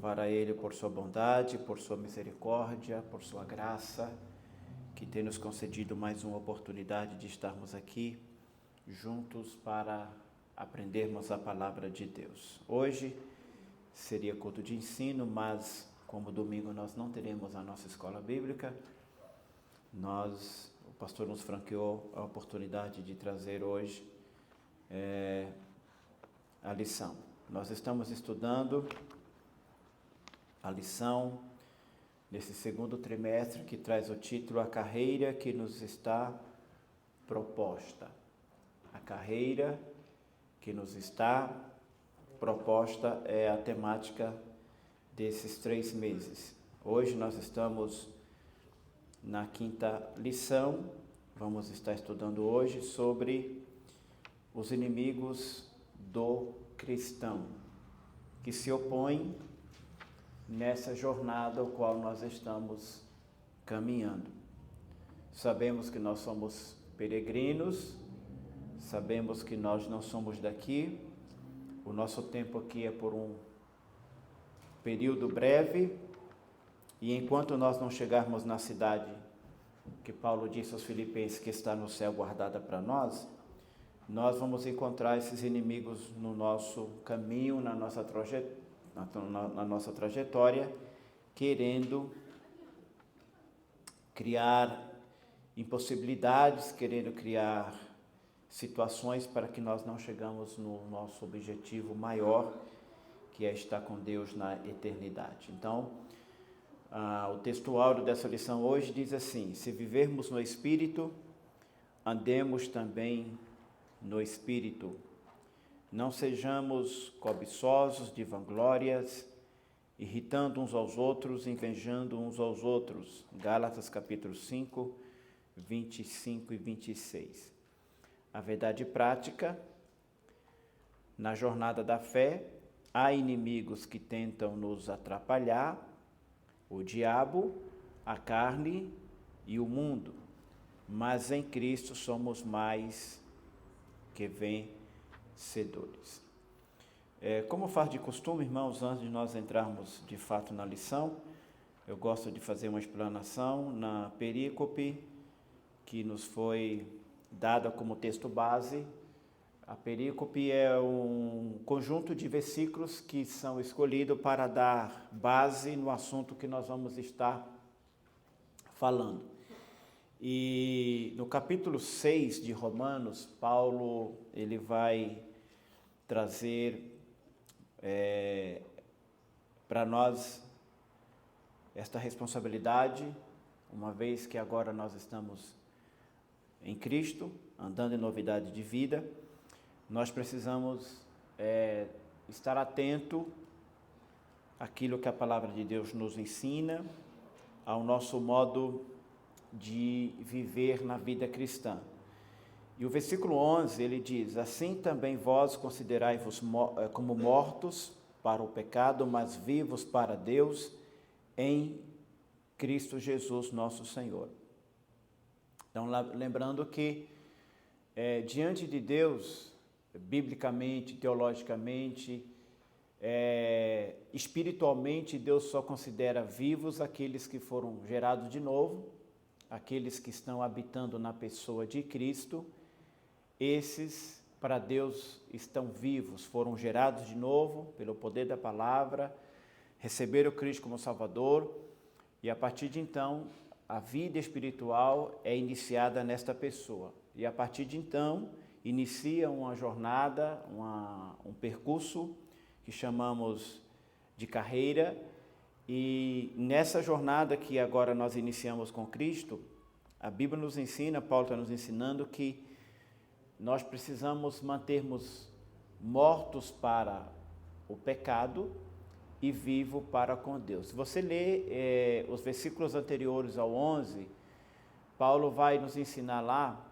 Louvar a Ele por sua bondade, por sua misericórdia, por sua graça, que tem nos concedido mais uma oportunidade de estarmos aqui juntos para aprendermos a palavra de Deus. Hoje seria culto de ensino, mas como domingo nós não teremos a nossa escola bíblica, o pastor nos franqueou a oportunidade de trazer hoje a lição. Nós estamos estudando a lição nesse segundo trimestre que traz o título A Carreira que nos está proposta. A carreira que nos está proposta é a temática desses 3 meses. Hoje nós estamos na 5ª lição, vamos estar estudando hoje sobre os inimigos do cristão, que se opõem nessa jornada ao qual nós estamos caminhando. Sabemos que nós somos peregrinos, sabemos que nós não somos daqui, o nosso tempo aqui é por um período breve, e enquanto nós não chegarmos na cidade que Paulo disse aos Filipenses que está no céu guardada para nós vamos encontrar esses inimigos no nosso caminho, na nossa trajetória, querendo criar impossibilidades, querendo criar situações para que nós não chegamos no nosso objetivo maior, que é estar com Deus na eternidade. Então, o texto áureo dessa lição hoje diz assim: se vivermos no Espírito, andemos também no Espírito. Não sejamos cobiçosos de vanglórias, irritando uns aos outros, invejando uns aos outros. Gálatas capítulo 5, 25 e 26. A verdade prática: na jornada da fé, há inimigos que tentam nos atrapalhar, o diabo, a carne e o mundo, mas em Cristo somos mais que vencedores. Como faz de costume, irmãos, antes de nós entrarmos de fato na lição, eu gosto de fazer uma explanação na perícope que nos foi dada como texto base. A perícope é um conjunto de versículos que são escolhidos para dar base no assunto que nós vamos estar falando. E no capítulo 6 de Romanos, Paulo ele vai trazer para nós esta responsabilidade, uma vez que agora nós estamos em Cristo, andando em novidade de vida, nós precisamos estar atento àquilo que a palavra de Deus nos ensina, ao nosso modo de viver na vida cristã. E o versículo 11, ele diz: assim também vós considerai-vos como mortos para o pecado, mas vivos para Deus em Cristo Jesus nosso Senhor. Então, lembrando que diante de Deus, biblicamente, teologicamente, espiritualmente, Deus só considera vivos aqueles que foram gerados de novo, aqueles que estão habitando na pessoa de Cristo. Esses, para Deus, estão vivos, foram gerados de novo pelo poder da palavra, receberam Cristo como Salvador, e a partir de então, a vida espiritual é iniciada nesta pessoa. E a partir de então, inicia uma jornada, um percurso que chamamos de carreira. E nessa jornada que agora nós iniciamos com Cristo, a Bíblia nos ensina, Paulo está nos ensinando que nós precisamos mantermos mortos para o pecado e vivo para com Deus. Se você ler os versículos anteriores ao 11, Paulo vai nos ensinar lá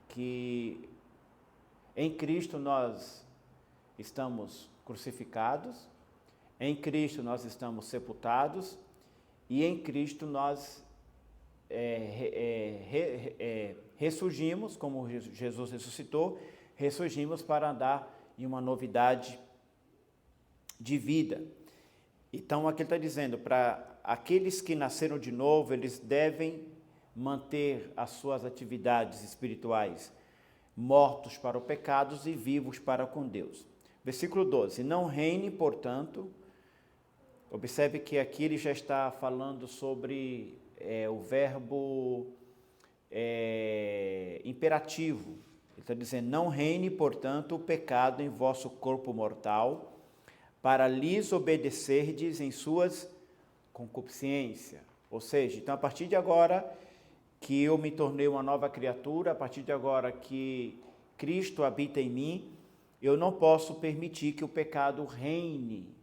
que em Cristo nós estamos crucificados, em Cristo nós estamos sepultados e em Cristo nós ressurgimos, como Jesus ressuscitou, ressurgimos para andar em uma novidade de vida. Então, aqui ele está dizendo, para aqueles que nasceram de novo, eles devem manter as suas atividades espirituais mortos para o pecado e vivos para com Deus. Versículo 12, não reine, portanto, observe que aqui ele já está falando sobre o verbo imperativo. Ele está dizendo, não reine, portanto, o pecado em vosso corpo mortal, para lhes obedecerdes em suas concupiscências. Ou seja, então a partir de agora que eu me tornei uma nova criatura, a partir de agora que Cristo habita em mim, eu não posso permitir que o pecado reine,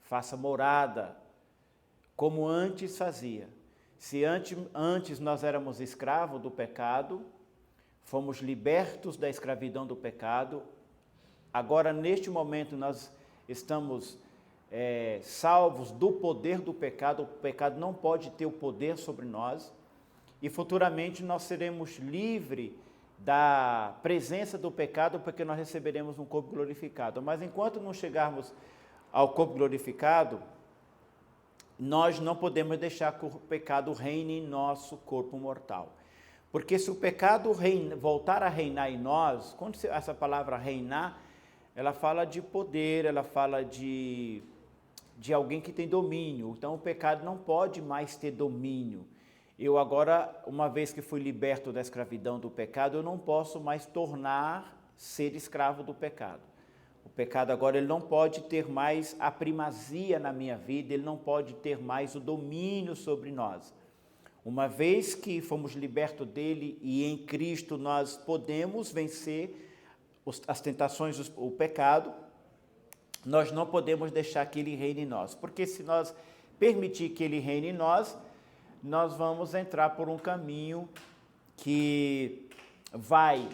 faça morada, como antes fazia. Se antes nós éramos escravos do pecado, fomos libertos da escravidão do pecado, agora neste momento nós estamos salvos do poder do pecado, o pecado não pode ter o poder sobre nós, e futuramente nós seremos livres da presença do pecado, porque nós receberemos um corpo glorificado. Mas enquanto não chegarmos ao corpo glorificado, nós não podemos deixar que o pecado reine em nosso corpo mortal. Porque se o pecado voltar a reinar em nós, quando essa palavra reinar, ela fala de poder, ela fala de alguém que tem domínio. Então o pecado não pode mais ter domínio. Eu agora, uma vez que fui liberto da escravidão do pecado, eu não posso mais ser escravo do pecado. O pecado agora ele não pode ter mais a primazia na minha vida, ele não pode ter mais o domínio sobre nós. Uma vez que fomos libertos dele e em Cristo nós podemos vencer as tentações do pecado, nós não podemos deixar que ele reine em nós. Porque se nós permitir que ele reine em nós, nós vamos entrar por um caminho que vai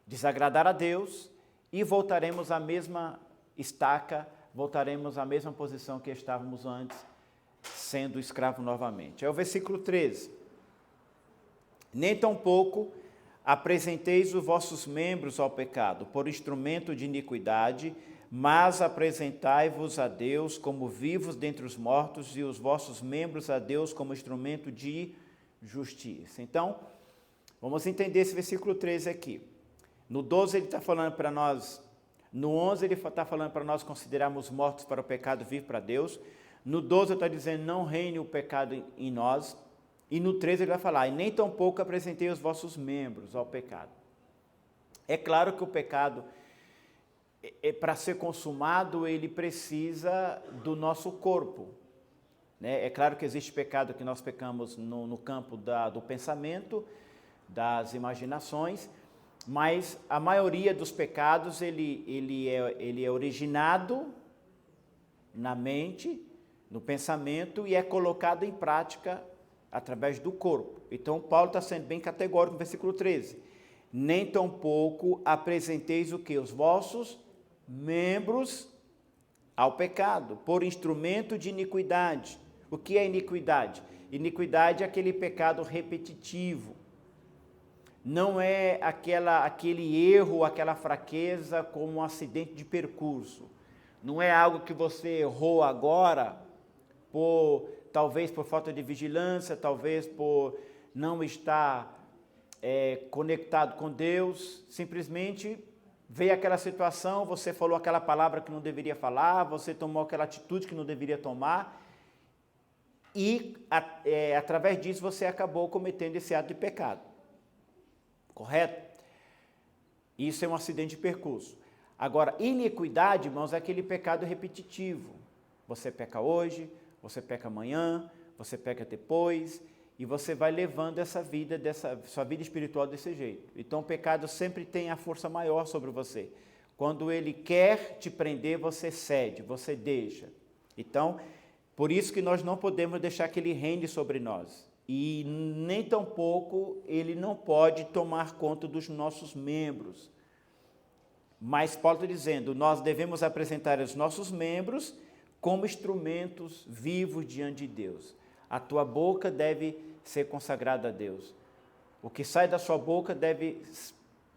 desagradar a Deus e voltaremos à mesma estaca, voltaremos à mesma posição que estávamos antes, sendo escravo novamente. É o versículo 13. Nem tampouco apresenteis os vossos membros ao pecado por instrumento de iniquidade, mas apresentai-vos a Deus como vivos dentre os mortos e os vossos membros a Deus como instrumento de justiça. Então, vamos entender esse versículo 13 aqui. No 12 ele está falando para nós, no 11 ele está falando para nós considerarmos mortos para o pecado, vivo para Deus. No 12 ele está dizendo, não reine o pecado em nós. E no 13 ele vai falar, e nem tampouco apresentei os vossos membros ao pecado. É claro que o pecado, para ser consumado, ele precisa do nosso corpo. Né? É claro que existe pecado que nós pecamos no campo do pensamento, das imaginações, mas a maioria dos pecados ele é originado na mente, no pensamento e é colocado em prática através do corpo. Então Paulo está sendo bem categórico no versículo 13. Nem tampouco apresenteis o que? Os vossos membros ao pecado, por instrumento de iniquidade. O que é iniquidade? Iniquidade é aquele pecado repetitivo. Não é aquele erro, aquela fraqueza como um acidente de percurso. Não é algo que você errou agora, talvez por falta de vigilância, talvez por não estar conectado com Deus. Simplesmente veio aquela situação, você falou aquela palavra que não deveria falar, você tomou aquela atitude que não deveria tomar, e através disso você acabou cometendo esse ato de pecado. Correto? Isso é um acidente de percurso. Agora, iniquidade, irmãos, é aquele pecado repetitivo. Você peca hoje, você peca amanhã, você peca depois, e você vai levando sua vida espiritual desse jeito. Então o pecado sempre tem a força maior sobre você. Quando ele quer te prender, você cede, você deixa. Então, por isso que nós não podemos deixar que ele reine sobre nós. E nem tampouco ele não pode tomar conta dos nossos membros. Mas Paulo está dizendo, nós devemos apresentar os nossos membros como instrumentos vivos diante de Deus. A tua boca deve ser consagrada a Deus. O que sai da sua boca deve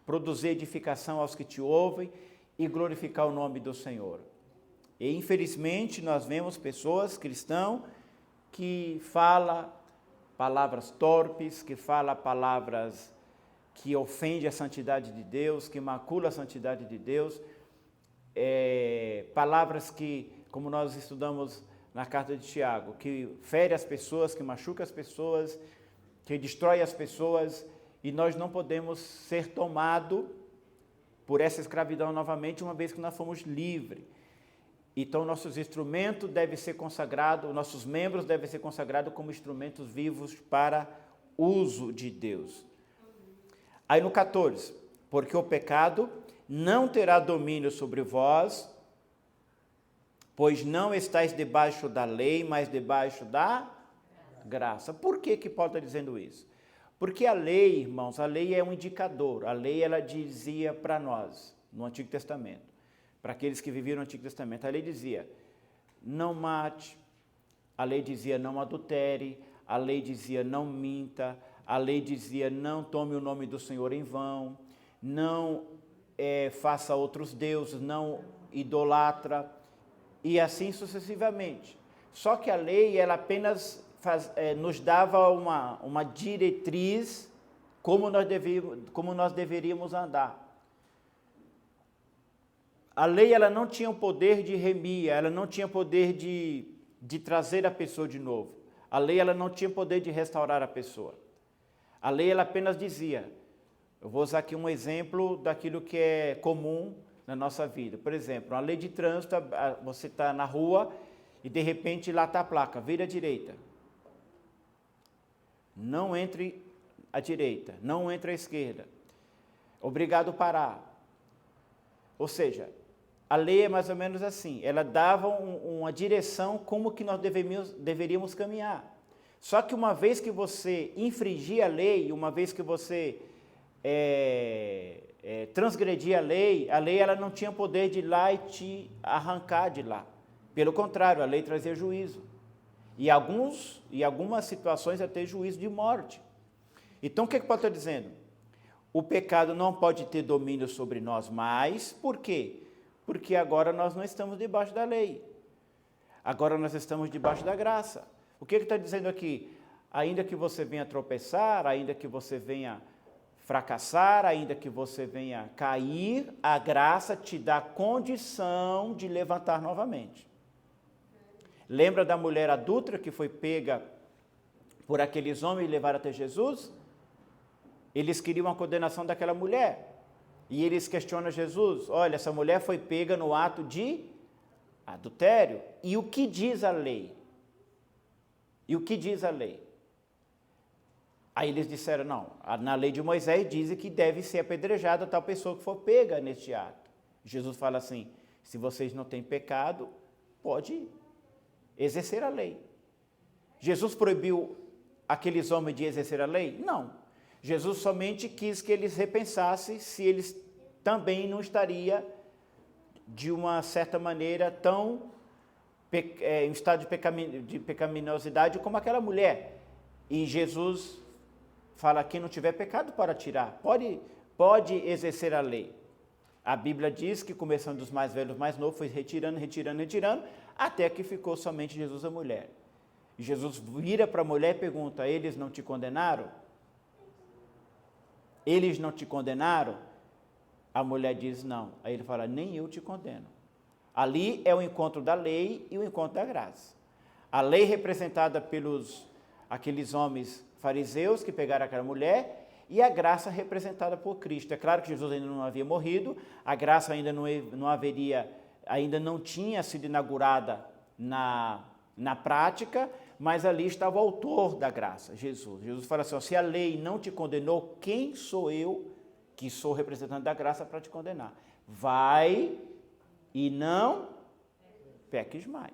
produzir edificação aos que te ouvem e glorificar o nome do Senhor. E infelizmente nós vemos pessoas cristãos que falam palavras torpes, que falam palavras que ofendem a santidade de Deus, que maculam a santidade de Deus, palavras que, como nós estudamos na carta de Tiago, que fere as pessoas, que machuca as pessoas, que destrói as pessoas, e nós não podemos ser tomados por essa escravidão novamente, uma vez que nós fomos livres. Então, nossos instrumentos devem ser consagrados, nossos membros devem ser consagrados como instrumentos vivos para uso de Deus. Aí no 14, porque o pecado não terá domínio sobre vós, pois não estáis debaixo da lei, mas debaixo da graça. Por que Paulo está dizendo isso? Porque a lei, irmãos, a lei é um indicador. A lei, ela dizia para nós, no Antigo Testamento, para aqueles que viviam no Antigo Testamento, a lei dizia, não mate, a lei dizia, não adultere, a lei dizia, não minta, a lei dizia, não tome o nome do Senhor em vão, não faça outros deuses, não idolatra, e assim sucessivamente. Só que a lei, ela apenas nos dava uma diretriz como nós deveríamos andar. A lei, ela não tinha o poder de remir, ela não tinha poder de trazer a pessoa de novo. A lei, ela não tinha poder de restaurar a pessoa. A lei, ela apenas dizia, eu vou usar aqui um exemplo daquilo que é comum na nossa vida. Por exemplo, a lei de trânsito, você está na rua e de repente lá está a placa, vira à direita. Não entre à direita, não entre à esquerda. Obrigado a parar. Ou seja, a lei é mais ou menos assim, ela dava uma direção como que nós deveríamos caminhar. Só que uma vez que você infringir a lei, uma vez que você transgredir a lei ela não tinha poder de ir lá e te arrancar de lá. Pelo contrário, a lei trazia juízo. E algumas situações até juízo de morte. Então, o que Paulo está dizendo? O pecado não pode ter domínio sobre nós mais. Por quê? Porque agora nós não estamos debaixo da lei. Agora nós estamos debaixo da graça. O que ele está dizendo aqui? Ainda que você venha tropeçar, ainda que você venha fracassar, ainda que você venha cair, a graça te dá condição de levantar novamente. Lembra da mulher adúltera que foi pega por aqueles homens e levaram até Jesus? Eles queriam a condenação daquela mulher. E eles questionam Jesus, olha, essa mulher foi pega no ato de adultério. E o que diz a lei? E o que diz a lei? Aí eles disseram, não, na lei de Moisés diz que deve ser apedrejada tal pessoa que for pega neste ato. Jesus fala assim, se vocês não têm pecado, pode exercer a lei. Jesus proibiu aqueles homens de exercer a lei? Não. Jesus somente quis que eles repensassem se eles também não estariam, de uma certa maneira, tão em estado de pecaminosidade como aquela mulher. E Jesus fala, quem não tiver pecado para tirar, pode exercer a lei. A Bíblia diz que começando dos mais velhos, mais novos, foi retirando, até que ficou somente Jesus e a mulher. E Jesus vira para a mulher e pergunta, eles não te condenaram? Eles não te condenaram? A mulher diz não. Aí ele fala, nem eu te condeno. Ali é o encontro da lei e o encontro da graça. A lei representada pelos aqueles homens fariseus que pegaram aquela mulher e a graça representada por Cristo. É claro que Jesus ainda não havia morrido, a graça ainda ainda não tinha sido inaugurada na prática, mas ali estava o autor da graça, Jesus. Jesus fala assim, se a lei não te condenou, quem sou eu, que sou representante da graça, para te condenar? Vai e não peques mais.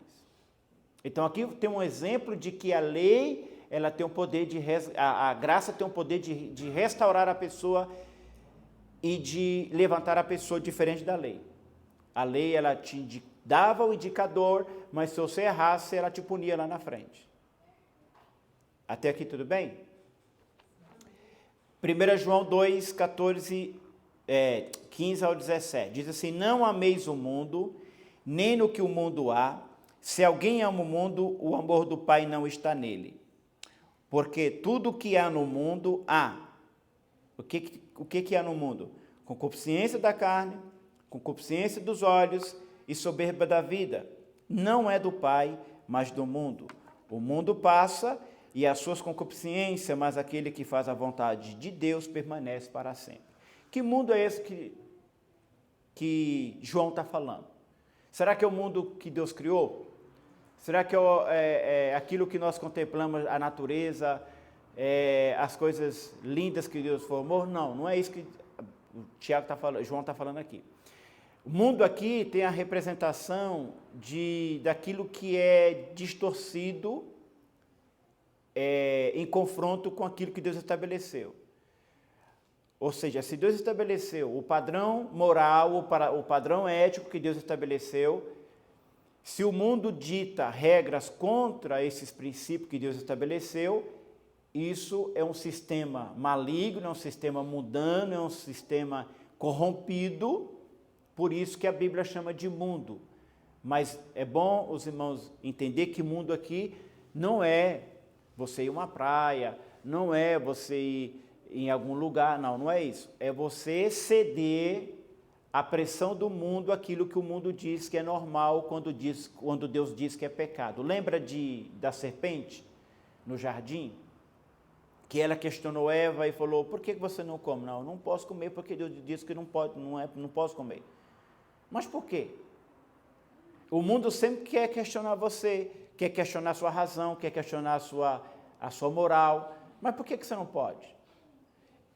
Então aqui tem um exemplo de que a lei, ela tem o poder a graça tem o poder de restaurar a pessoa e de levantar a pessoa diferente da lei. A lei, ela te dava o indicador, mas se você errasse, ela te punia lá na frente. Até aqui tudo bem? 1 João 2, 15 ao 17, diz assim, não ameis o mundo, nem no que o mundo há. Se alguém ama o mundo, o amor do Pai não está nele. Porque tudo que há no mundo há. O que há no mundo? Concupiscência da carne, concupiscência dos olhos e soberba da vida. Não é do Pai, mas do mundo. O mundo passa e as suas concupiscências, mas aquele que faz a vontade de Deus permanece para sempre. Que mundo é esse que João está falando? Será que é o mundo que Deus criou? Será que é aquilo que nós contemplamos, a natureza, as coisas lindas que Deus formou? Não, não é isso que João está falando aqui. O mundo aqui tem a representação daquilo que é distorcido em confronto com aquilo que Deus estabeleceu. Ou seja, se Deus estabeleceu o padrão moral, o padrão ético que Deus estabeleceu, se o mundo dita regras contra esses princípios que Deus estabeleceu, isso é um sistema maligno, é um sistema mundano, é um sistema corrompido, por isso que a Bíblia chama de mundo. Mas é bom os irmãos entender que mundo aqui não é você ir a uma praia, não é você ir em algum lugar, não é isso. É você ceder à pressão do mundo, aquilo que o mundo diz que é normal quando Deus diz que é pecado. Lembra da serpente no jardim? Que ela questionou Eva e falou, por que você não come? Não, eu não posso comer porque Deus disse que não posso comer. Mas por quê? O mundo sempre quer questionar você, quer questionar a sua razão, quer questionar a sua moral. Mas por que você não pode?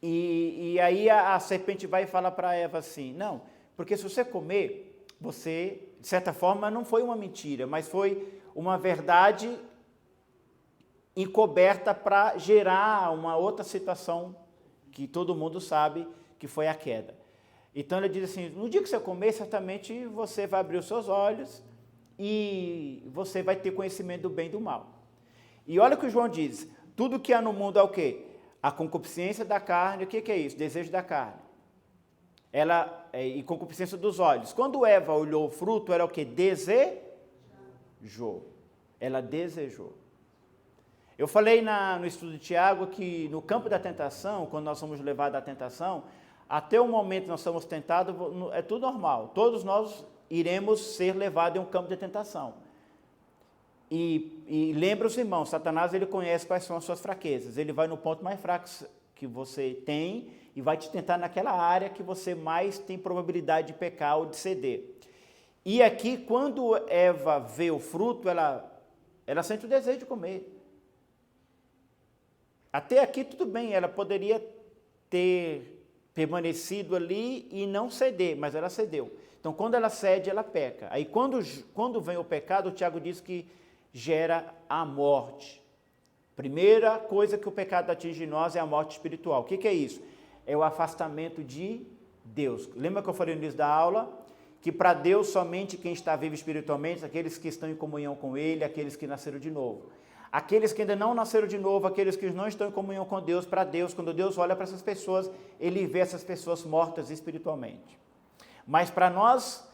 E aí a serpente vai falar para Eva assim, não, porque se você comer, você, de certa forma, não foi uma mentira, mas foi uma verdade encoberta para gerar uma outra situação que todo mundo sabe que foi a queda. Então ele diz assim, no dia que você comer, certamente você vai abrir os seus olhos e você vai ter conhecimento do bem e do mal. E olha o que o João diz, tudo que há no mundo é o quê? A concupiscência da carne, o que é isso? Desejo da carne. E concupiscência dos olhos. Quando Eva olhou o fruto, era o quê? Desejou. Ela desejou. Eu falei no estudo de Tiago que no campo da tentação, quando nós somos levados à tentação, até o momento que nós somos tentados, é tudo normal. Todos nós iremos ser levados em um campo de tentação. E lembra os irmãos, Satanás ele conhece quais são as suas fraquezas. Ele vai no ponto mais fraco que você tem e vai te tentar naquela área que você mais tem probabilidade de pecar ou de ceder. E aqui, quando Eva vê o fruto, ela sente o desejo de comer. Até aqui tudo bem, ela poderia ter permanecido ali e não ceder, mas ela cedeu. Então, quando ela cede, ela peca. Aí, quando vem o pecado, o Tiago diz que gera a morte. Primeira coisa que o pecado atinge em nós é a morte espiritual. O que é isso? É o afastamento de Deus. Lembra que eu falei no início da aula? Que para Deus somente quem está vivo espiritualmente, aqueles que estão em comunhão com Ele, aqueles que nasceram de novo. Aqueles que ainda não nasceram de novo, aqueles que não estão em comunhão com Deus, para Deus, quando Deus olha para essas pessoas, Ele vê essas pessoas mortas espiritualmente. Mas para nós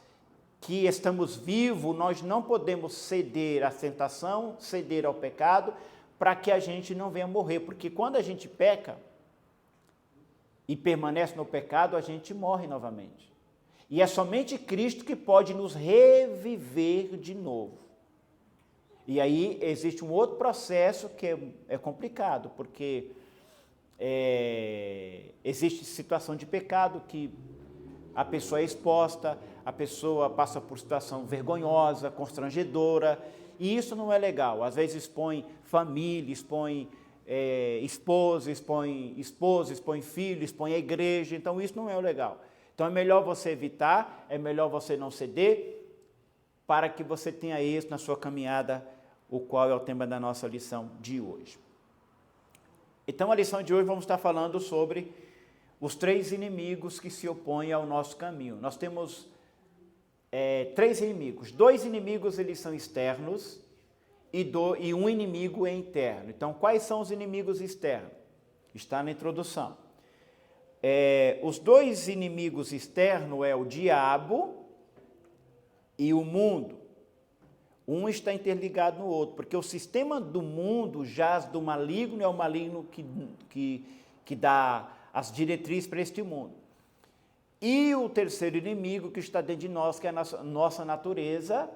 que estamos vivos, nós não podemos ceder à tentação, ceder ao pecado, para que a gente não venha morrer. Porque quando a gente peca e permanece no pecado, a gente morre novamente. E é somente Cristo que pode nos reviver de novo. E aí existe um outro processo que é complicado, porque existe situação de pecado que a pessoa é exposta, a pessoa passa por situação vergonhosa, constrangedora, e isso não é legal. Às vezes expõe família, expõe esposa, expõe filho, expõe a igreja, então isso não é legal. Então é melhor você evitar, é melhor você não ceder, para que você tenha êxito na sua caminhada, o qual é o tema da nossa lição de hoje. Então a lição de hoje vamos estar falando sobre os 3 inimigos que se opõem ao nosso caminho. Nós temos 3 inimigos. 2 inimigos eles são externos e um inimigo é interno. Então quais são os inimigos externos? Está na introdução. Os 2 inimigos externos é o diabo e o mundo. Um está interligado no outro, porque o sistema do mundo jaz do maligno, é o maligno que dá as diretrizes para este mundo. E o terceiro inimigo que está dentro de nós, que é a nossa natureza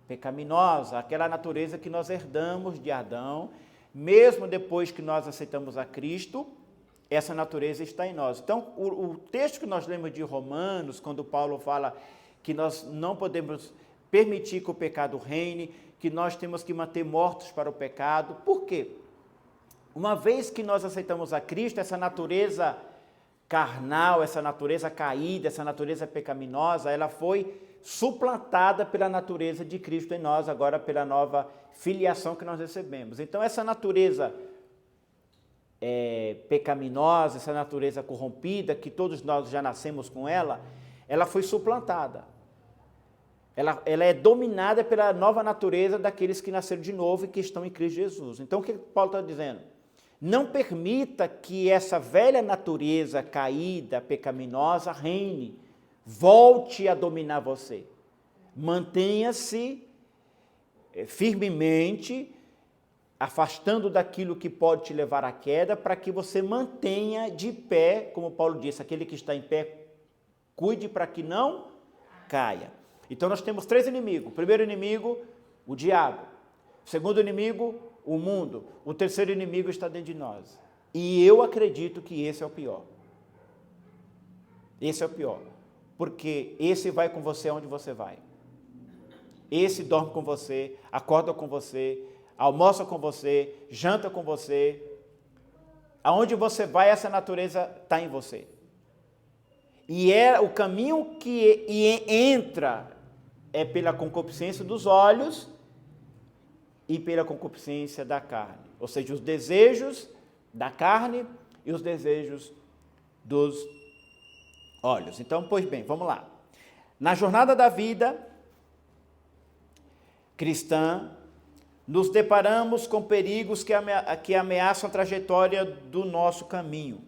pecaminosa, aquela natureza que nós herdamos de Adão, mesmo depois que nós aceitamos a Cristo, essa natureza está em nós. Então, o texto que nós lemos de Romanos, quando Paulo fala que nós não podemos permitir que o pecado reine, que nós temos que manter mortos para o pecado. Por quê? Uma vez que nós aceitamos a Cristo, essa natureza carnal, essa natureza caída, essa natureza pecaminosa, ela foi suplantada pela natureza de Cristo em nós, agora pela nova filiação que nós recebemos. Então, essa natureza pecaminosa, essa natureza corrompida, que todos nós já nascemos com ela foi suplantada. Ela é dominada pela nova natureza daqueles que nasceram de novo e que estão em Cristo Jesus. Então, o que Paulo está dizendo? Não permita que essa velha natureza caída, pecaminosa, reine, volte a dominar você. Mantenha-se firmemente, afastando daquilo que pode te levar à queda, para que você mantenha de pé, como Paulo disse, aquele que está em pé, cuide para que não caia. Então nós temos 3 inimigos. O primeiro inimigo, o diabo. O segundo inimigo, o mundo. O terceiro inimigo está dentro de nós. E eu acredito que esse é o pior. Esse é o pior. Porque esse vai com você aonde você vai. Esse dorme com você, acorda com você, almoça com você, janta com você. Aonde você vai, essa natureza está em você. E é o caminho que entra é pela concupiscência dos olhos e pela concupiscência da carne. Ou seja, os desejos da carne e os desejos dos olhos. Então, pois bem, vamos lá. Na jornada da vida cristã, nos deparamos com perigos que ameaçam a trajetória do nosso caminho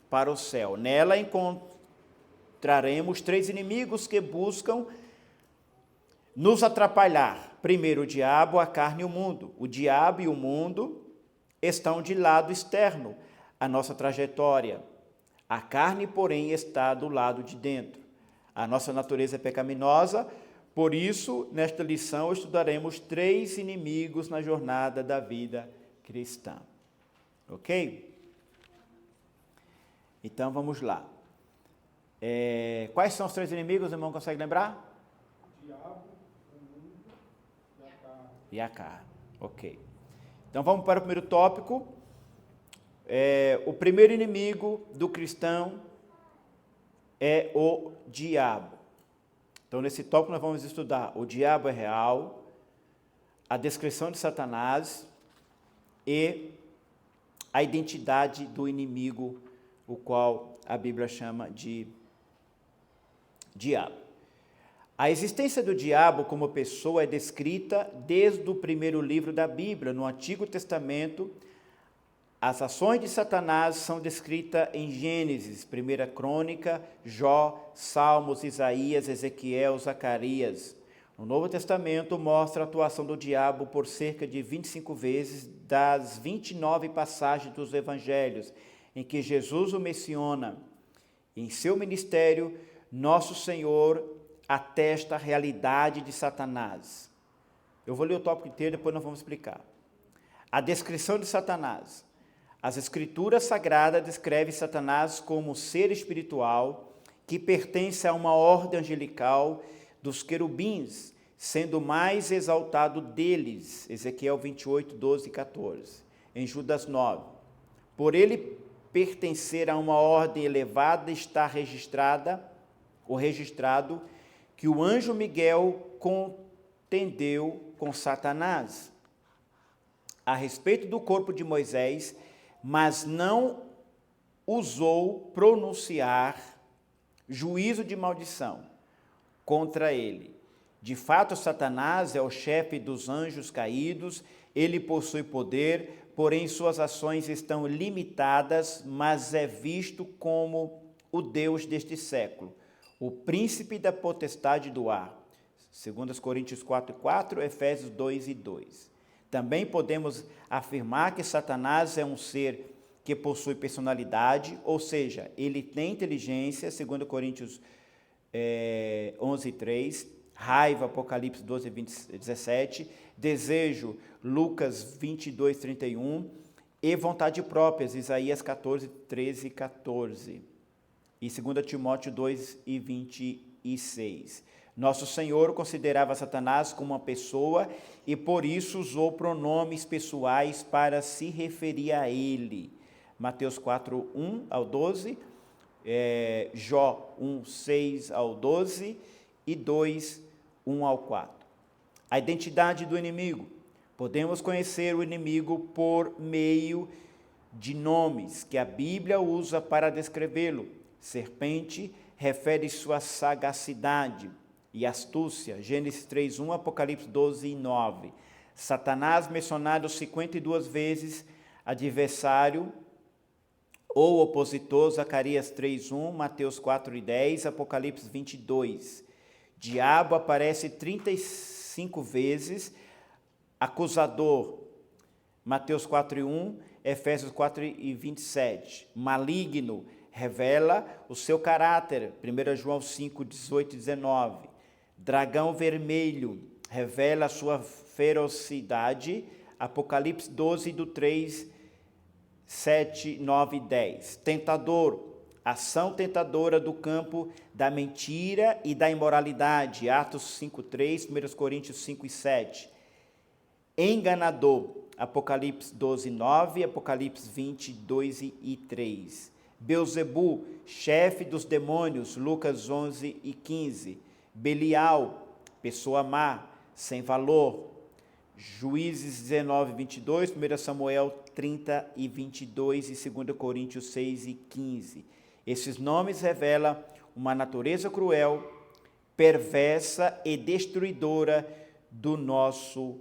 para o céu. Nela encontraremos 3 inimigos que buscam nos atrapalhar. Primeiro, o diabo, a carne e o mundo. O diabo e o mundo estão de lado externo à nossa trajetória. A carne, porém, está do lado de dentro. A nossa natureza é pecaminosa, por isso, nesta lição, estudaremos 3 inimigos na jornada da vida cristã. Ok? Então, vamos lá. Quais são os 3 inimigos, o irmão consegue lembrar? E a carne. Ok. Então vamos para o primeiro tópico. O primeiro inimigo do cristão é o diabo. Então nesse tópico nós vamos estudar o diabo é real, a descrição de Satanás e a identidade do inimigo, o qual a Bíblia chama de diabo. A existência do diabo como pessoa é descrita desde o primeiro livro da Bíblia. No Antigo Testamento, as ações de Satanás são descritas em Gênesis, 1 Crônica, Jó, Salmos, Isaías, Ezequiel, Zacarias. No Novo Testamento, mostra a atuação do diabo por cerca de 25 vezes das 29 passagens dos Evangelhos, em que Jesus o menciona. Em seu ministério, nosso Senhor atesta a realidade de Satanás. Eu vou ler o tópico inteiro, depois nós vamos explicar. A descrição de Satanás. As Escrituras Sagradas descrevem Satanás como ser espiritual que pertence a uma ordem angelical dos querubins, sendo o mais exaltado deles. Ezequiel 28, 12 e 14. Em Judas 9. Por ele pertencer a uma ordem elevada, está registrado que o anjo Miguel contendeu com Satanás a respeito do corpo de Moisés, mas não ousou pronunciar juízo de maldição contra ele. De fato, Satanás é o chefe dos anjos caídos, ele possui poder, porém suas ações estão limitadas, mas é visto como o Deus deste século, o príncipe da potestade do ar. 2 Coríntios 4:4, Efésios 2:2. Também podemos afirmar que Satanás é um ser que possui personalidade, ou seja, ele tem inteligência, 2 Coríntios 11:3, raiva, Apocalipse 12:17, desejo, Lucas 22:31, e vontade própria, Isaías 14:13 e 14, e 2 Timóteo 2:26. Nosso Senhor considerava Satanás como uma pessoa e por isso usou pronomes pessoais para se referir a ele. Mateus 4:1 ao 12, Jó 1:6 ao 12 e 2:1 ao 4. A identidade do inimigo. Podemos conhecer o inimigo por meio de nomes que a Bíblia usa para descrevê-lo. Serpente refere sua sagacidade e astúcia, Gênesis 3:1, Apocalipse 12:9. Satanás, mencionado 52 vezes, adversário ou opositor, Zacarias 3:1, Mateus 4:10, Apocalipse 22. Diabo aparece 35 vezes, acusador, Mateus 4:1, Efésios 4:27. Maligno, revela o seu caráter, 1 João 5:18 e 19. Dragão vermelho, revela a sua ferocidade, Apocalipse 12, do 3, 7, 9 e 10. Tentador, ação tentadora do campo da mentira e da imoralidade, Atos 5:3, 1 Coríntios 5 e 7. Enganador, Apocalipse 12, 9, Apocalipse 20, 2 e 3. Beelzebu, chefe dos demônios, Lucas 11 e 15. Belial, pessoa má, sem valor, Juízes 19, 22, 1 Samuel 30 e 22 e 2 Coríntios 6 e 15. Esses nomes revelam uma natureza cruel, perversa e destruidora do nosso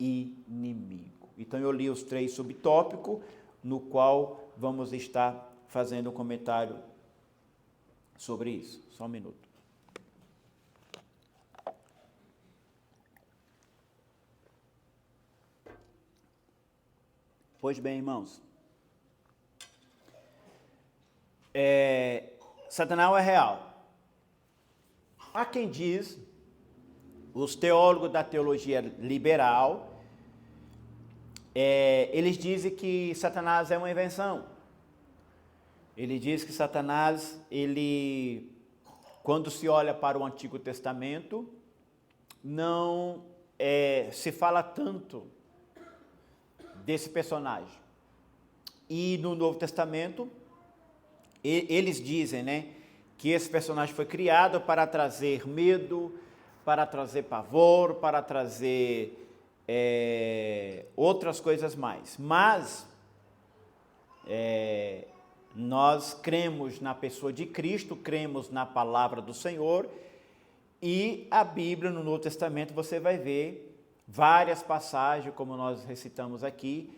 inimigo. Então eu li os 3 subtópicos, no qual vamos estar fazendo um comentário sobre isso. Só um minuto. Pois bem, irmãos, Satanás é real. Há quem diz, os teólogos da teologia liberal, eles dizem que Satanás é uma invenção. Ele diz que Satanás, quando se olha para o Antigo Testamento, não se fala tanto desse personagem. E no Novo Testamento, eles dizem, que esse personagem foi criado para trazer medo, para trazer pavor, para trazer outras coisas mais. Mas nós cremos na pessoa de Cristo, cremos na palavra do Senhor, e a Bíblia, no Novo Testamento, você vai ver várias passagens, como nós recitamos aqui,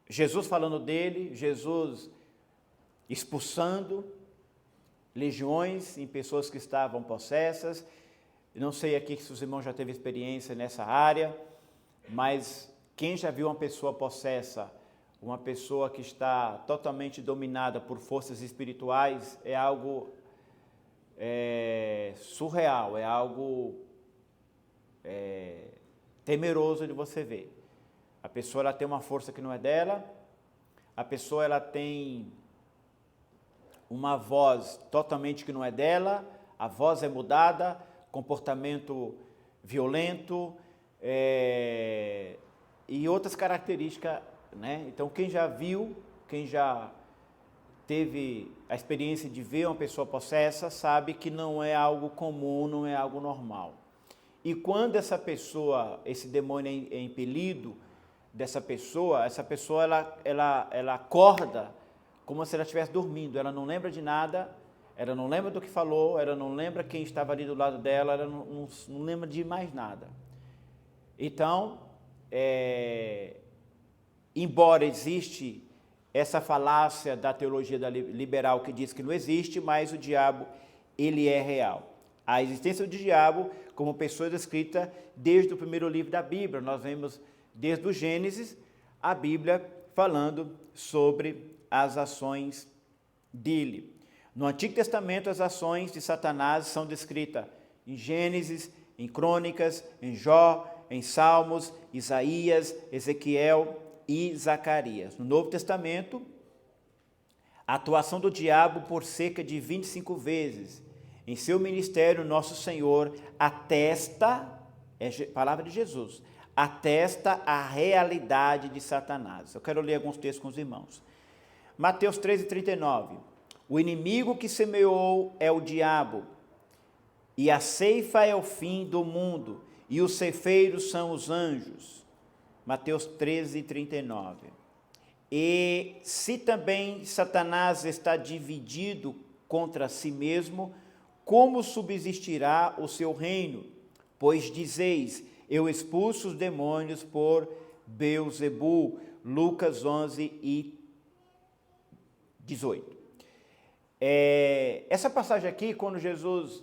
Jesus falando dele, Jesus expulsando legiões em pessoas que estavam possessas. Não sei aqui se os irmãos já teve experiência nessa área, mas quem já viu uma pessoa possessa, uma pessoa que está totalmente dominada por forças espirituais, é algo surreal, é algo temeroso de você ver. A pessoa ela tem uma força que não é dela, a pessoa ela tem uma voz totalmente que não é dela, a voz é mudada, comportamento violento e outras características, Então quem já viu, quem já teve a experiência de ver uma pessoa possessa, sabe que não é algo comum, não é algo normal. E quando essa pessoa, esse demônio é impelido dessa pessoa, essa pessoa ela acorda como se ela estivesse dormindo, ela não lembra de nada, ela não lembra do que falou, ela não lembra quem estava ali do lado dela, ela não lembra de mais nada. Então, embora existe essa falácia da teologia liberal que diz que não existe, mas o diabo, ele é real. A existência do diabo como pessoa descrita desde o primeiro livro da Bíblia. Nós vemos desde o Gênesis a Bíblia falando sobre as ações dele. No Antigo Testamento, as ações de Satanás são descritas em Gênesis, em Crônicas, em Jó, em Salmos, Isaías, Ezequiel e Zacarias. No Novo Testamento, a atuação do diabo por cerca de 25 vezes. Em seu ministério, nosso Senhor atesta, palavra de Jesus, atesta a realidade de Satanás. Eu quero ler alguns textos com os irmãos. Mateus 13:39. O inimigo que semeou é o diabo, e a ceifa é o fim do mundo, e os ceifeiros são os anjos. Mateus 13:39. E se também Satanás está dividido contra si mesmo, como subsistirá o seu reino? Pois dizeis, eu expulso os demônios por Beelzebul. Lucas 11:18. Essa passagem aqui, quando Jesus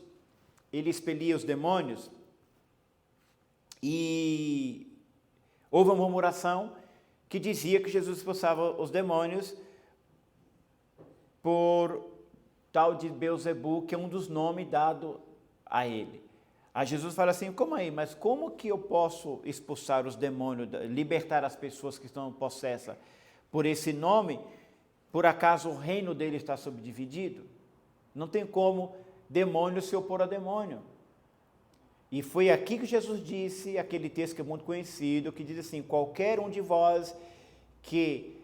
ele expelia os demônios, e houve uma murmuração que dizia que Jesus expulsava os demônios por tal de Beelzebul, que é um dos nomes dados a ele. Aí Jesus fala assim, mas como que eu posso expulsar os demônios, libertar as pessoas que estão possessas por esse nome? Por acaso o reino dele está subdividido? Não tem como demônio se opor a demônio. E foi aqui que Jesus disse, aquele texto que é muito conhecido, que diz assim, qualquer um de vós que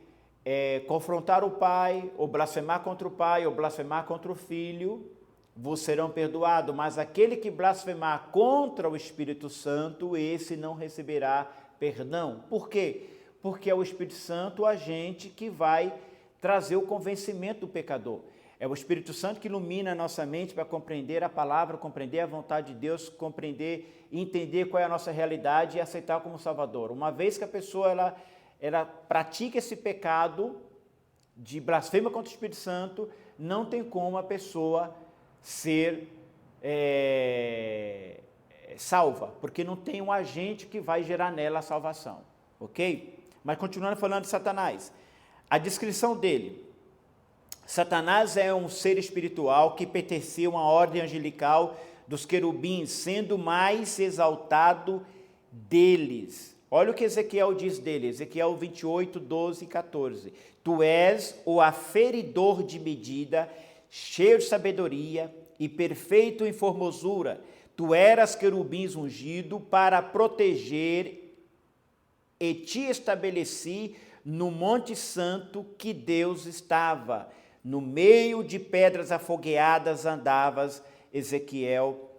confrontar o Pai, ou blasfemar contra o Pai, ou blasfemar contra o Filho, vos serão perdoados, mas aquele que blasfemar contra o Espírito Santo, esse não receberá perdão. Por quê? Porque é o Espírito Santo o agente que vai trazer o convencimento do pecador. É o Espírito Santo que ilumina a nossa mente para compreender a palavra, compreender a vontade de Deus, compreender e entender qual é a nossa realidade e aceitar como Salvador. Uma vez que a pessoa ela pratica esse pecado de blasfêmia contra o Espírito Santo, não tem como a pessoa ser salva, porque não tem um agente que vai gerar nela a salvação, ok? Mas continuando falando de Satanás, a descrição dele: Satanás é um ser espiritual que pertencia a uma ordem angelical dos querubins, sendo mais exaltado deles. Olha o que Ezequiel diz dele, Ezequiel 28, 12 e 14. Tu és o aferidor de medida, cheio de sabedoria e perfeito em formosura. Tu eras querubins ungido para proteger, e te estabeleci no monte santo que Deus estava. No meio de pedras afogueadas andavas. Ezequiel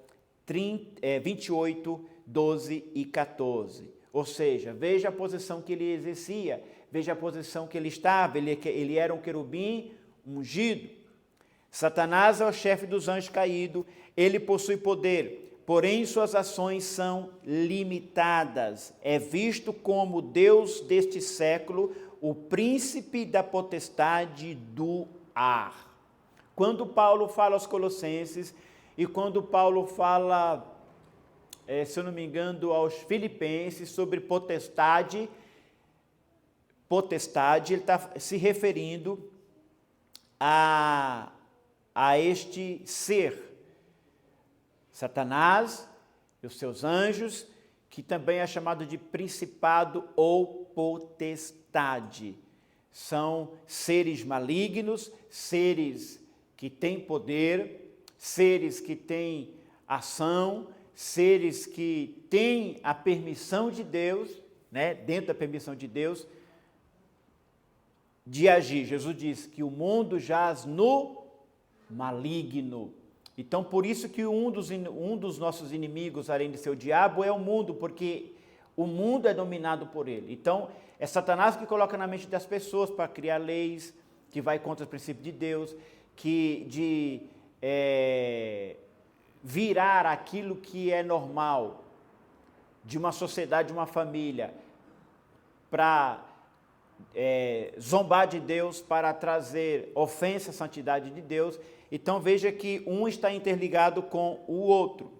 28, 12 e 14. Ou seja, veja a posição que ele exercia, veja a posição que ele estava, ele era um querubim ungido. Satanás é o chefe dos anjos caídos, ele possui poder, porém suas ações são limitadas. É visto como Deus deste século, o príncipe da potestade do ar. Quando Paulo fala aos Colossenses e quando Paulo fala, se eu não me engano, aos Filipenses sobre potestade, ele está se referindo a este ser, Satanás e os seus anjos, que também é chamado de principado ou potestade. São seres malignos, seres que têm poder, seres que têm ação, seres que têm a permissão de Deus, dentro da permissão de Deus, de agir. Jesus diz que o mundo jaz no maligno. Então, por isso que um dos nossos inimigos, além de ser o diabo, é o mundo, porque o mundo é dominado por ele. Então, é Satanás que coloca na mente das pessoas para criar leis que vai contra os princípios de Deus, virar aquilo que é normal de uma sociedade, de uma família, para zombar de Deus, para trazer ofensa à santidade de Deus. Então veja que um está interligado com o outro.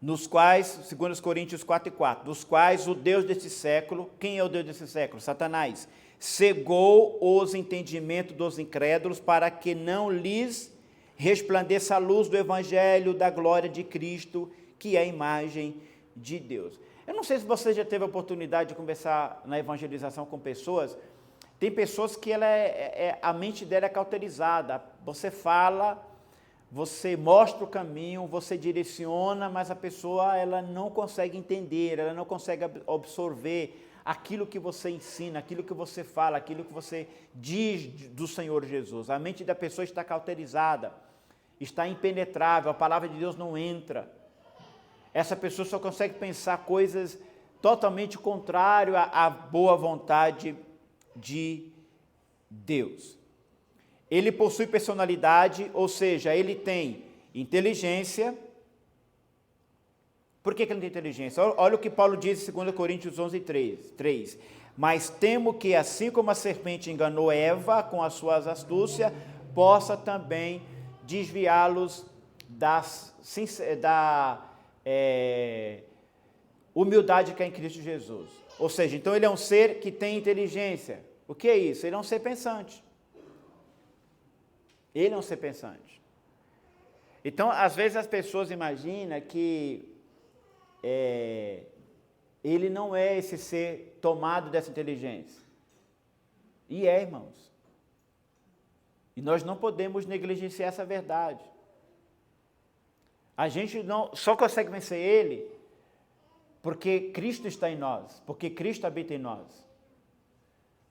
Nos quais, 2 Coríntios 4:4, dos quais o Deus deste século, quem é o Deus desse século? Satanás, cegou os entendimentos dos incrédulos para que não lhes resplandeça a luz do evangelho da glória de Cristo, que é a imagem de Deus. Eu não sei se você já teve a oportunidade de conversar na evangelização com pessoas. Tem pessoas que a mente dela é cauterizada. Você fala, você mostra o caminho, você direciona, mas a pessoa ela não consegue entender, ela não consegue absorver aquilo que você ensina, aquilo que você fala, aquilo que você diz do Senhor Jesus. A mente da pessoa está cauterizada, está impenetrável, a palavra de Deus não entra. Essa pessoa só consegue pensar coisas totalmente contrárias à boa vontade de Deus. Ele possui personalidade, ou seja, ele tem inteligência. Por que ele tem inteligência? Olha o que Paulo diz em 2 Coríntios 11:3. Mas temo que, assim como a serpente enganou Eva com as suas astúcias, possa também desviá-los da humildade que é em Cristo Jesus. Ou seja, então ele é um ser que tem inteligência. O que é isso? Ele é um ser pensante. Ele é um ser pensante. Então, às vezes as pessoas imaginam que ele não é esse ser tomado dessa inteligência. E irmãos. E nós não podemos negligenciar essa verdade. A gente não só consegue vencer ele porque Cristo está em nós, porque Cristo habita em nós.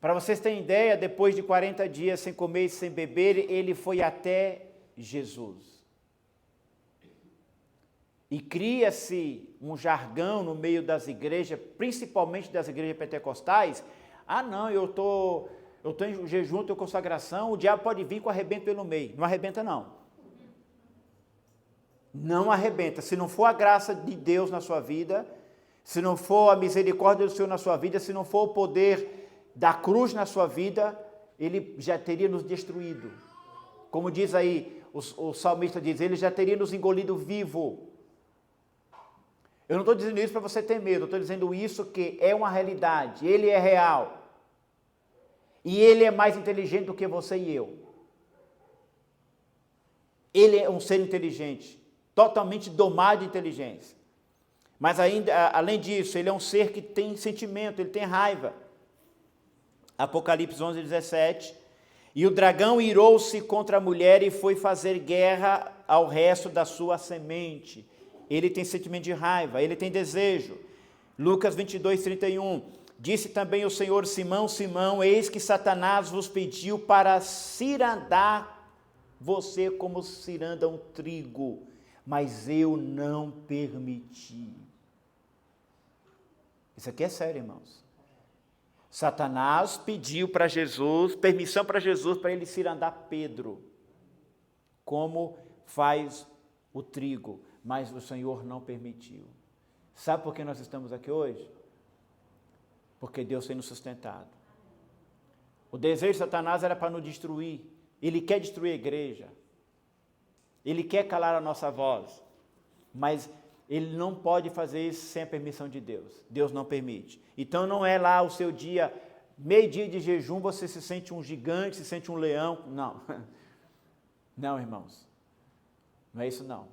Para vocês terem ideia, depois de 40 dias sem comer e sem beber, ele foi até Jesus. E cria-se um jargão no meio das igrejas, principalmente das igrejas pentecostais. Ah, não, eu estou em jejum, estou em consagração, o diabo pode vir com arrebento pelo meio. Não arrebenta, não. Não arrebenta. Se não for a graça de Deus na sua vida, se não for a misericórdia do Senhor na sua vida, se não for o poder da cruz na sua vida, ele já teria nos destruído. Como diz aí, o salmista diz, ele já teria nos engolido vivo. Eu não estou dizendo isso para você ter medo, eu estou dizendo isso que é uma realidade, ele é real. E ele é mais inteligente do que você e eu. Ele é um ser inteligente, totalmente domado de inteligência. Mas ainda, além disso, ele é um ser que tem sentimento, ele tem raiva. Apocalipse 11:17. E o dragão irou-se contra a mulher e foi fazer guerra ao resto da sua semente. Ele tem sentimento de raiva, ele tem desejo. Lucas 22:31. Disse também o Senhor: Simão, Simão, eis que Satanás vos pediu para cirandar você como ciranda um trigo, mas eu não permiti. Isso aqui é sério, irmãos. Satanás pediu para Jesus, permissão para Jesus, para ele cirandar Pedro, como faz o trigo, mas o Senhor não permitiu. Sabe por que nós estamos aqui hoje? Porque Deus tem nos sustentado. O desejo de Satanás era para nos destruir. Ele quer destruir a igreja. Ele quer calar a nossa voz. Mas ele não pode fazer isso sem a permissão de Deus. Deus não permite. Então não é lá o seu dia, meio-dia de jejum, você se sente um gigante, se sente um leão. Não. Não, irmãos. Não é isso não.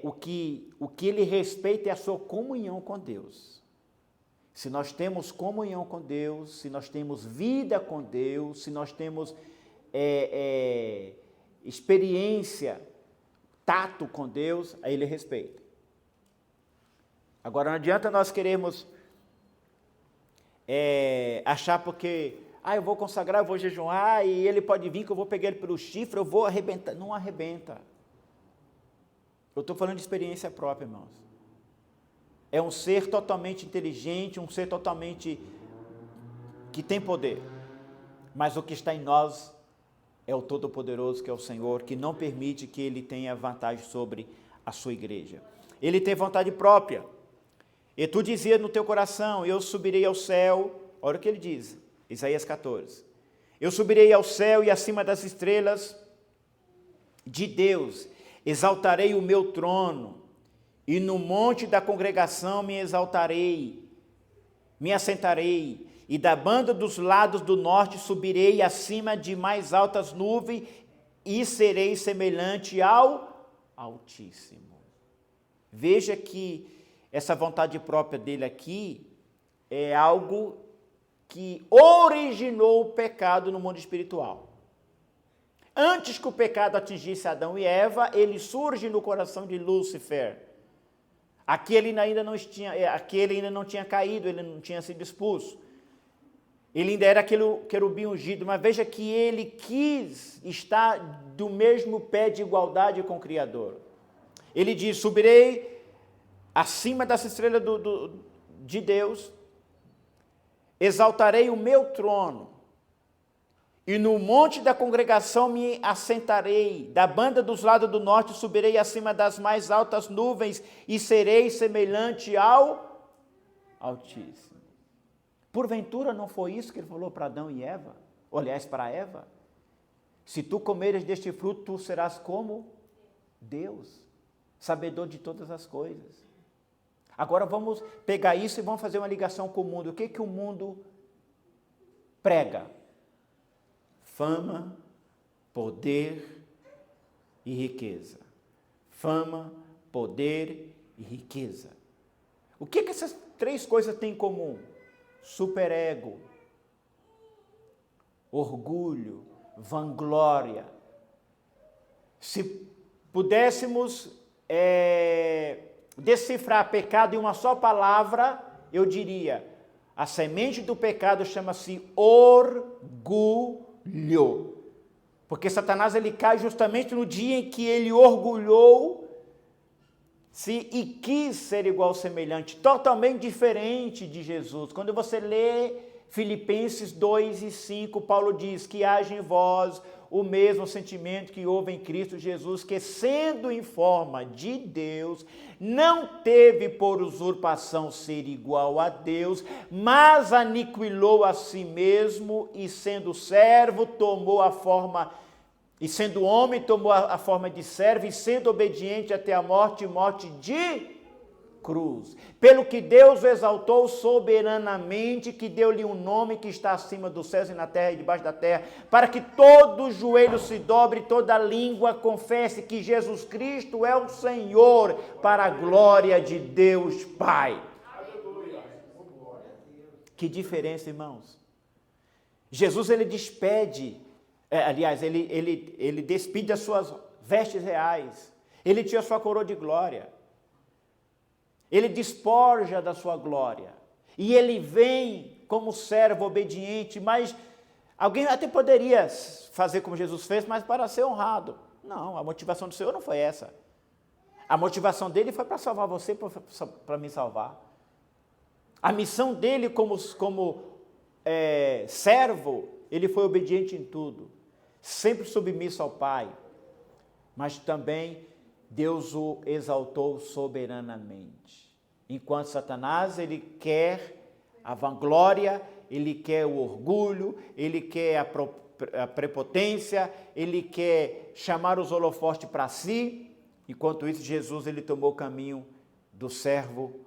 O que ele respeita é a sua comunhão com Deus. Se nós temos comunhão com Deus, se nós temos vida com Deus, se nós temos experiência, tato com Deus, aí ele respeita. Agora não adianta nós queremos achar porque, eu vou consagrar, eu vou jejuar, e ele pode vir que eu vou pegar ele pelo chifre, eu vou arrebentar. Não arrebenta. Eu estou falando de experiência própria, irmãos. É um ser totalmente inteligente, um ser totalmente que tem poder. Mas o que está em nós é o Todo-Poderoso, que é o Senhor, que não permite que ele tenha vantagem sobre a sua igreja. Ele tem vontade própria. E tu dizias no teu coração, eu subirei ao céu. Olha o que ele diz, Isaías 14. Eu subirei ao céu e acima das estrelas de Deus, exaltarei o meu trono, e no monte da congregação me exaltarei, me assentarei, e da banda dos lados do norte subirei acima de mais altas nuvens, e serei semelhante ao Altíssimo. Veja que essa vontade própria dele aqui é algo que originou o pecado no mundo espiritual. Antes que o pecado atingisse Adão e Eva, ele surge no coração de Lúcifer. Aquele ainda não tinha caído, ele não tinha sido expulso. Ele ainda era aquele querubim ungido, mas veja que ele quis estar do mesmo pé de igualdade com o Criador. Ele diz, subirei acima dessa estrela de Deus, exaltarei o meu trono, e no monte da congregação me assentarei, da banda dos lados do norte subirei acima das mais altas nuvens, e serei semelhante ao Altíssimo. Porventura não foi isso que ele falou para Adão e Eva? Ou, aliás, para Eva? Se tu comeres deste fruto, tu serás como Deus, sabedor de todas as coisas. Agora vamos pegar isso e vamos fazer uma ligação com o mundo. O que o mundo prega? Fama, poder e riqueza. Fama, poder e riqueza. O que essas três coisas têm em comum? Superego, orgulho, vanglória. Se pudéssemos decifrar pecado em uma só palavra, eu diria, a semente do pecado chama-se orgulho. Porque Satanás ele cai justamente no dia em que ele orgulhou-se e quis ser igual, semelhante, totalmente diferente de Jesus. Quando você lê Filipenses 2:5, Paulo diz que haja em vós o mesmo sentimento que houve em Cristo Jesus, que sendo em forma de Deus, não teve por usurpação ser igual a Deus, mas aniquilou a si mesmo, e sendo servo, tomou a forma, e sendo homem, tomou a forma de servo, e sendo obediente até a morte, morte de cruz. Pelo que Deus o exaltou soberanamente, que deu-lhe um nome que está acima dos céus e na terra e debaixo da terra, para que todo joelho se dobre, toda língua confesse que Jesus Cristo é o Senhor, para a glória de Deus Pai. Que diferença, irmãos. Jesus, ele despede, ele despide as suas vestes reais, ele tira a sua coroa de glória, ele despoja da sua glória, e ele vem como servo obediente, mas alguém até poderia fazer como Jesus fez, mas para ser honrado. Não, a motivação do Senhor não foi essa. A motivação dele foi para salvar você, para me salvar. A missão dele como servo, ele foi obediente em tudo, sempre submisso ao Pai, mas também Deus o exaltou soberanamente. Enquanto Satanás, ele quer a vanglória, ele quer o orgulho, ele quer a prepotência, ele quer chamar os holofotes para si. Enquanto isso, Jesus, ele tomou o caminho do servo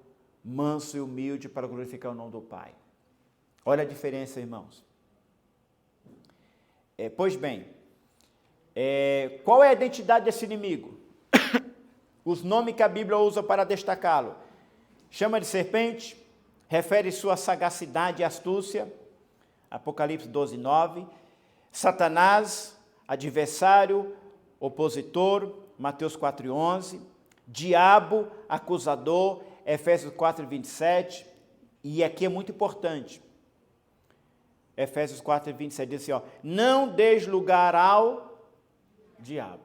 manso e humilde para glorificar o nome do Pai. Olha a diferença, irmãos. Pois bem, qual é a identidade desse inimigo? Os nomes que a Bíblia usa para destacá-lo. Chama de serpente, refere sua sagacidade e astúcia, Apocalipse 12:9. Satanás, adversário, opositor, Mateus 4:11. Diabo, acusador, Efésios 4:27. E aqui é muito importante. Efésios 4:27 diz assim, não deis lugar ao diabo.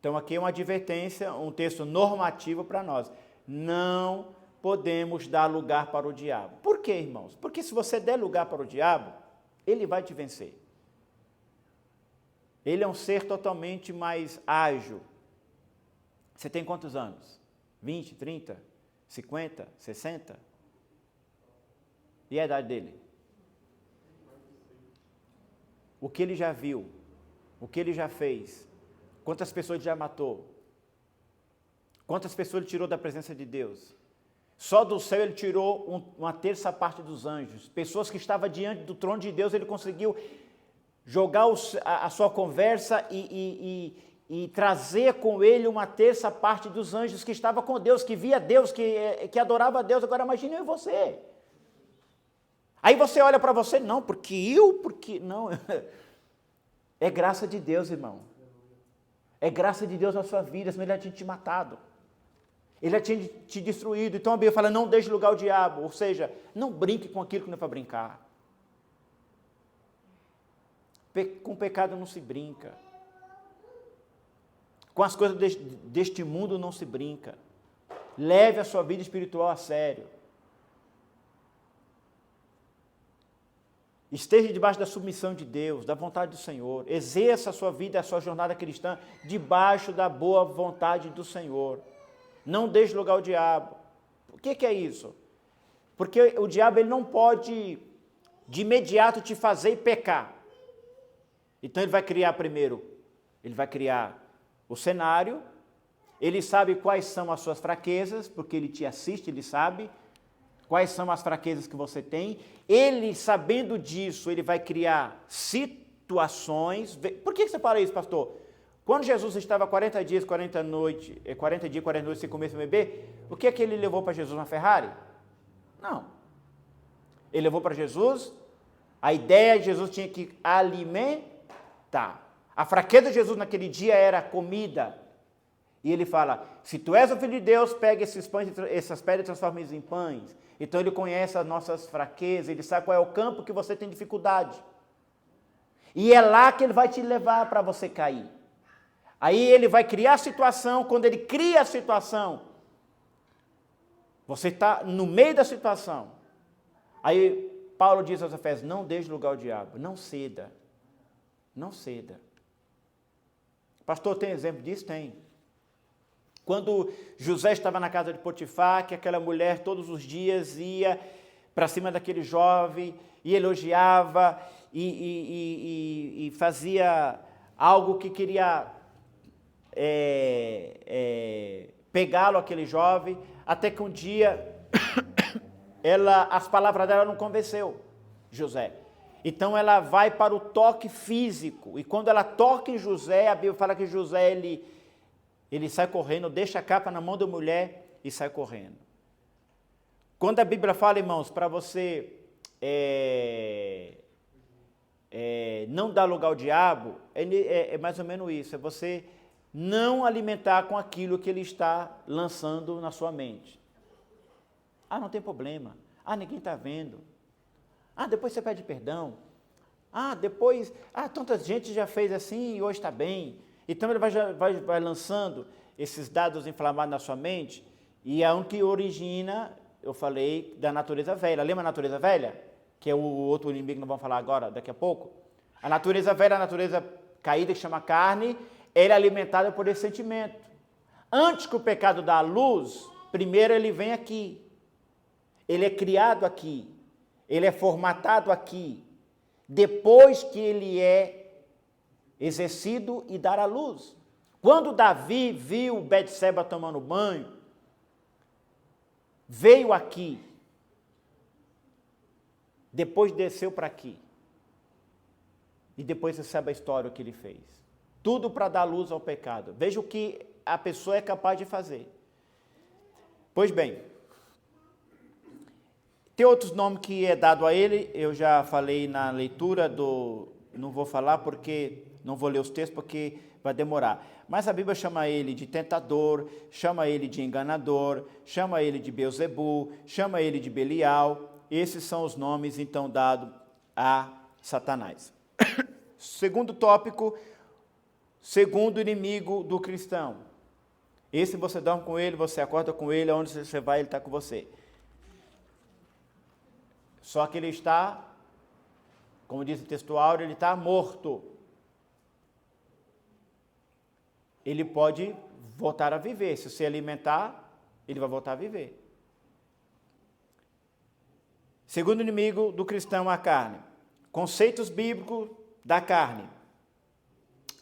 Então aqui é uma advertência, um texto normativo para nós. Não podemos dar lugar para o diabo. Por quê, irmãos? Porque se você der lugar para o diabo, ele vai te vencer. Ele é um ser totalmente mais ágil. Você tem quantos anos? 20, 30? 50, 60? E a idade dele? O que ele já viu? O que ele já fez? Quantas pessoas ele já matou? Quantas pessoas ele tirou da presença de Deus? Só do céu ele tirou uma terça parte dos anjos. Pessoas que estavam diante do trono de Deus, ele conseguiu jogar a sua conversa e trazer com ele uma terça parte dos anjos que estava com Deus, que via Deus, que adorava a Deus. Agora imagine eu e você. Aí você olha para você, não, porque não. É graça de Deus, irmão. É graça de Deus na sua vida, senão ele já tinha te matado. Ele já tinha te destruído. Então a Bíblia fala, não deixe lugar ao diabo. Ou seja, não brinque com aquilo que não é para brincar. Com pecado não se brinca. Com as coisas deste mundo não se brinca. Leve a sua vida espiritual a sério. Esteja debaixo da submissão de Deus, da vontade do Senhor. Exerça a sua vida, a sua jornada cristã, debaixo da boa vontade do Senhor. Não deixe lugar ao diabo. O que é isso? Porque o diabo ele não pode, de imediato, te fazer pecar. Então ele vai criar primeiro, ele vai criar o cenário, ele sabe quais são as suas fraquezas, porque ele te assiste, ele sabe quais são as fraquezas que você tem. Ele, sabendo disso, ele vai criar situações. Por que você fala isso, pastor? Quando Jesus estava 40 dias, 40 noites sem comer e sem beber, o que é que ele levou para Jesus? Uma Ferrari? Não. Ele levou para Jesus, a ideia de Jesus tinha que alimentar. A fraqueza de Jesus naquele dia era comida. E ele fala, se tu és o Filho de Deus, pega esses pães, essas pedras e transforma-os em pães. Então ele conhece as nossas fraquezas, ele sabe qual é o campo que você tem dificuldade. E é lá que ele vai te levar para você cair. Aí ele vai criar a situação, quando ele cria a situação, você está no meio da situação. Aí Paulo diz aos Efésios, não deixe lugar ao diabo, não ceda. Não ceda. Pastor, tem exemplo disso? Tem. Quando José estava na casa de Potifar, que aquela mulher todos os dias ia para cima daquele jovem e elogiava e fazia algo que queria pegá-lo, aquele jovem, até que um dia as palavras dela não convenceu José. Então ela vai para o toque físico, e quando ela toca em José, a Bíblia fala que José ele sai correndo, deixa a capa na mão da mulher e sai correndo. Quando a Bíblia fala, irmãos, para você não dar lugar ao diabo, é mais ou menos isso, é você não alimentar com aquilo que ele está lançando na sua mente. Ah, não tem problema. Ah, ninguém está vendo. Ah, depois você pede perdão. Ah, depois, tanta gente já fez assim e hoje está bem. Então ele vai lançando esses dados inflamados na sua mente, e é um que origina, eu falei, da natureza velha. Lembra a natureza velha? Que é o outro inimigo que nós vamos falar agora, daqui a pouco. A natureza velha, a natureza caída, que chama carne, ela é alimentada por esse sentimento. Antes que o pecado dê a luz, primeiro ele vem aqui. Ele é criado aqui. Ele é formatado aqui. Depois que ele é exercido e dar à luz. Quando Davi viu Betseba tomando banho, veio aqui, depois desceu para aqui, e depois você sabe a história que ele fez. Tudo para dar luz ao pecado. Veja o que a pessoa é capaz de fazer. Pois bem, tem outros nomes que é dado a ele, eu já falei na leitura não vou falar porque, não vou ler os textos porque vai demorar. Mas a Bíblia chama ele de tentador, chama ele de enganador, chama ele de Beelzebu, chama ele de Belial. Esses são os nomes, então, dados a Satanás. Segundo tópico, segundo inimigo do cristão. Esse você dorme com ele, você acorda com ele, aonde você vai, ele está com você. Só que ele está, como diz o textual, ele está morto. Ele pode voltar a viver. Se você alimentar, ele vai voltar a viver. Segundo inimigo do cristão, a carne. Conceitos bíblicos da carne.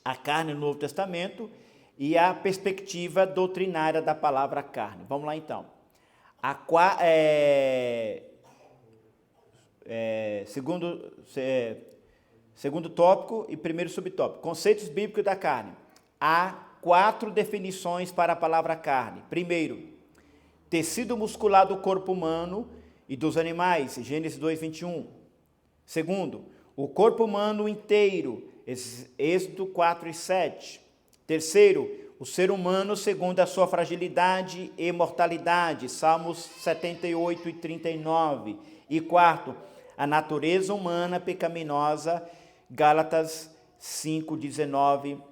A carne no Novo Testamento e a perspectiva doutrinária da palavra carne. Vamos lá então. Segundo tópico e primeiro subtópico. Conceitos bíblicos da carne. Há 4 definições para a palavra carne. Primeiro, tecido muscular do corpo humano e dos animais, Gênesis 2:21. Segundo, o corpo humano inteiro, Êxodo 4:7. Terceiro, o ser humano segundo a sua fragilidade e mortalidade, Salmos 78:39. E quarto, a natureza humana pecaminosa, Gálatas 5:19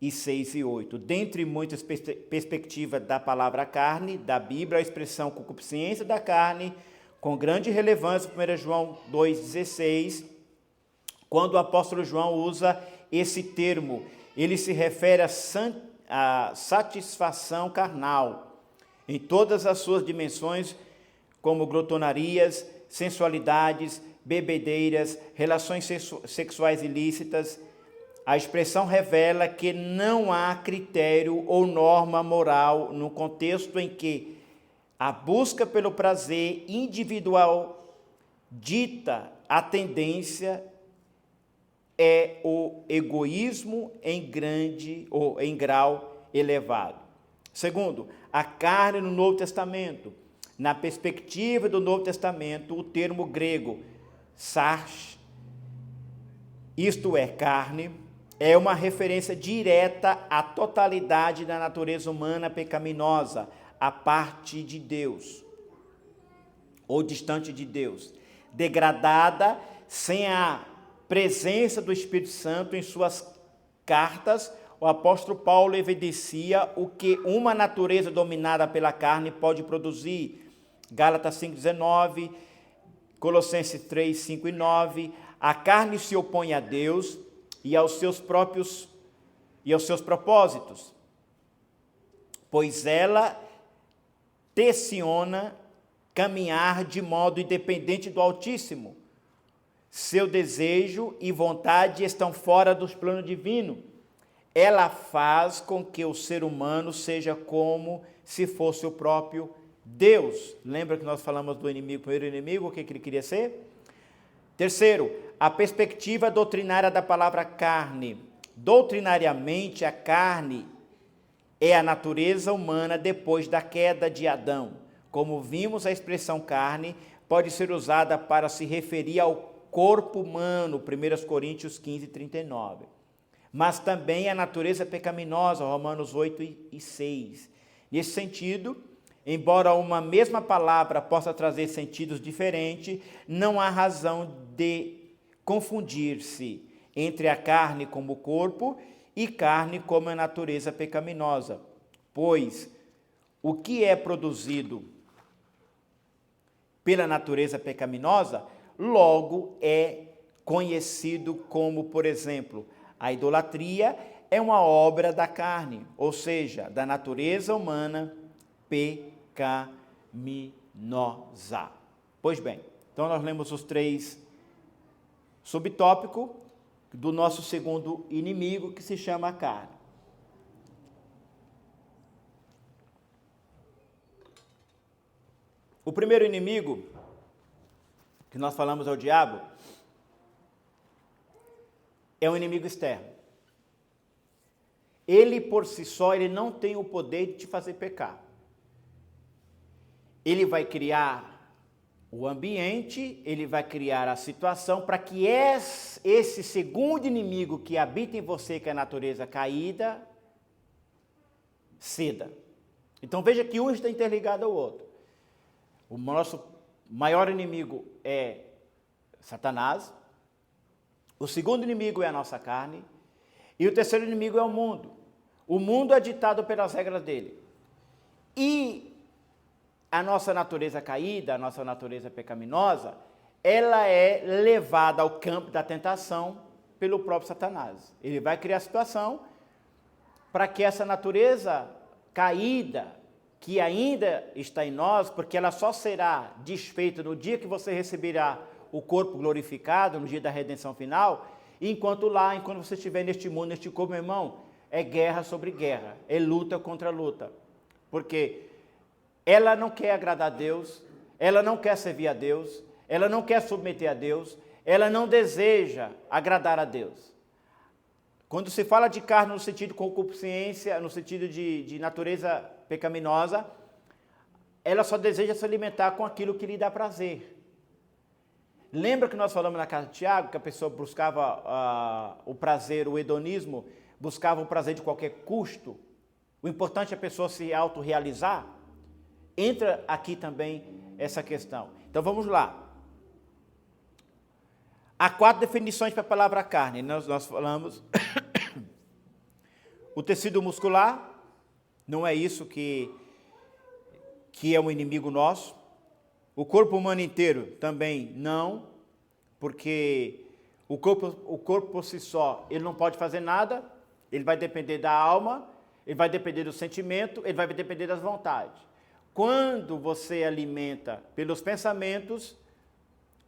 e 6 e 8. Dentre muitas perspectivas da palavra carne, da Bíblia, a expressão concupiscência da carne, com grande relevância, 1 João 2,16, quando o apóstolo João usa esse termo, ele se refere à satisfação carnal, em todas as suas dimensões, como glotonarias, sensualidades, bebedeiras, relações sexuais ilícitas. A expressão revela que não há critério ou norma moral no contexto em que a busca pelo prazer individual dita a tendência é o egoísmo em grau elevado. Segundo, a carne no Novo Testamento. Na perspectiva do Novo Testamento, o termo grego sarx, isto é, carne, é uma referência direta à totalidade da natureza humana pecaminosa, a parte de Deus, ou distante de Deus, degradada sem a presença do Espírito Santo. Em suas cartas, o apóstolo Paulo evidencia o que uma natureza dominada pela carne pode produzir. Gálatas 5:19, Colossenses 3, 5 e 9. A carne se opõe a Deus e aos seus propósitos, pois ela teciona caminhar de modo independente do Altíssimo. Seu desejo e vontade estão fora dos planos divinos. Ela faz com que o ser humano seja como se fosse o próprio Deus. Lembra que nós falamos do inimigo, primeiro inimigo, o que ele queria ser? Terceiro, a perspectiva doutrinária da palavra carne. Doutrinariamente, a carne é a natureza humana depois da queda de Adão. Como vimos, a expressão carne pode ser usada para se referir ao corpo humano, 1 Coríntios 15, 39. Mas também a natureza pecaminosa, Romanos 8 e 6. Nesse sentido, embora uma mesma palavra possa trazer sentidos diferentes, não há razão de confundir-se entre a carne como corpo e carne como a natureza pecaminosa, pois o que é produzido pela natureza pecaminosa, logo é conhecido como, por exemplo, a idolatria é uma obra da carne, ou seja, da natureza humana pecaminosa. Pois bem, então nós lemos os 3 subtópicos do nosso segundo inimigo, que se chama a carne. O primeiro inimigo que nós falamos é o diabo, é um inimigo externo. Ele por si só, ele não tem o poder de te fazer pecar. Ele vai criar o ambiente, ele vai criar a situação para que esse segundo inimigo que habita em você, que é a natureza caída, ceda. Então veja que um está interligado ao outro. O nosso maior inimigo é Satanás, o segundo inimigo é a nossa carne, e o terceiro inimigo é o mundo. O mundo é ditado pelas regras dele. E a nossa natureza caída, a nossa natureza pecaminosa, ela é levada ao campo da tentação pelo próprio Satanás. Ele vai criar a situação para que essa natureza caída, que ainda está em nós, porque ela só será desfeita no dia que você receberá o corpo glorificado, no dia da redenção final, enquanto você estiver neste mundo, neste corpo, meu irmão, é guerra sobre guerra, é luta contra luta, porque ela não quer agradar a Deus, ela não quer servir a Deus, ela não quer submeter a Deus, ela não deseja agradar a Deus. Quando se fala de carne no sentido de concupiscência, no sentido de natureza pecaminosa, ela só deseja se alimentar com aquilo que lhe dá prazer. Lembra que nós falamos na carta de Tiago, que a pessoa buscava o prazer, o hedonismo, buscava o prazer de qualquer custo? O importante é a pessoa se autorrealizar? Entra aqui também essa questão. Então vamos lá. Há 4 definições para a palavra carne. Nós falamos o tecido muscular, não é isso que é um inimigo nosso. O corpo humano inteiro também não, porque o corpo por si só, ele não pode fazer nada, ele vai depender da alma, ele vai depender do sentimento, ele vai depender das vontades. Quando você alimenta pelos pensamentos,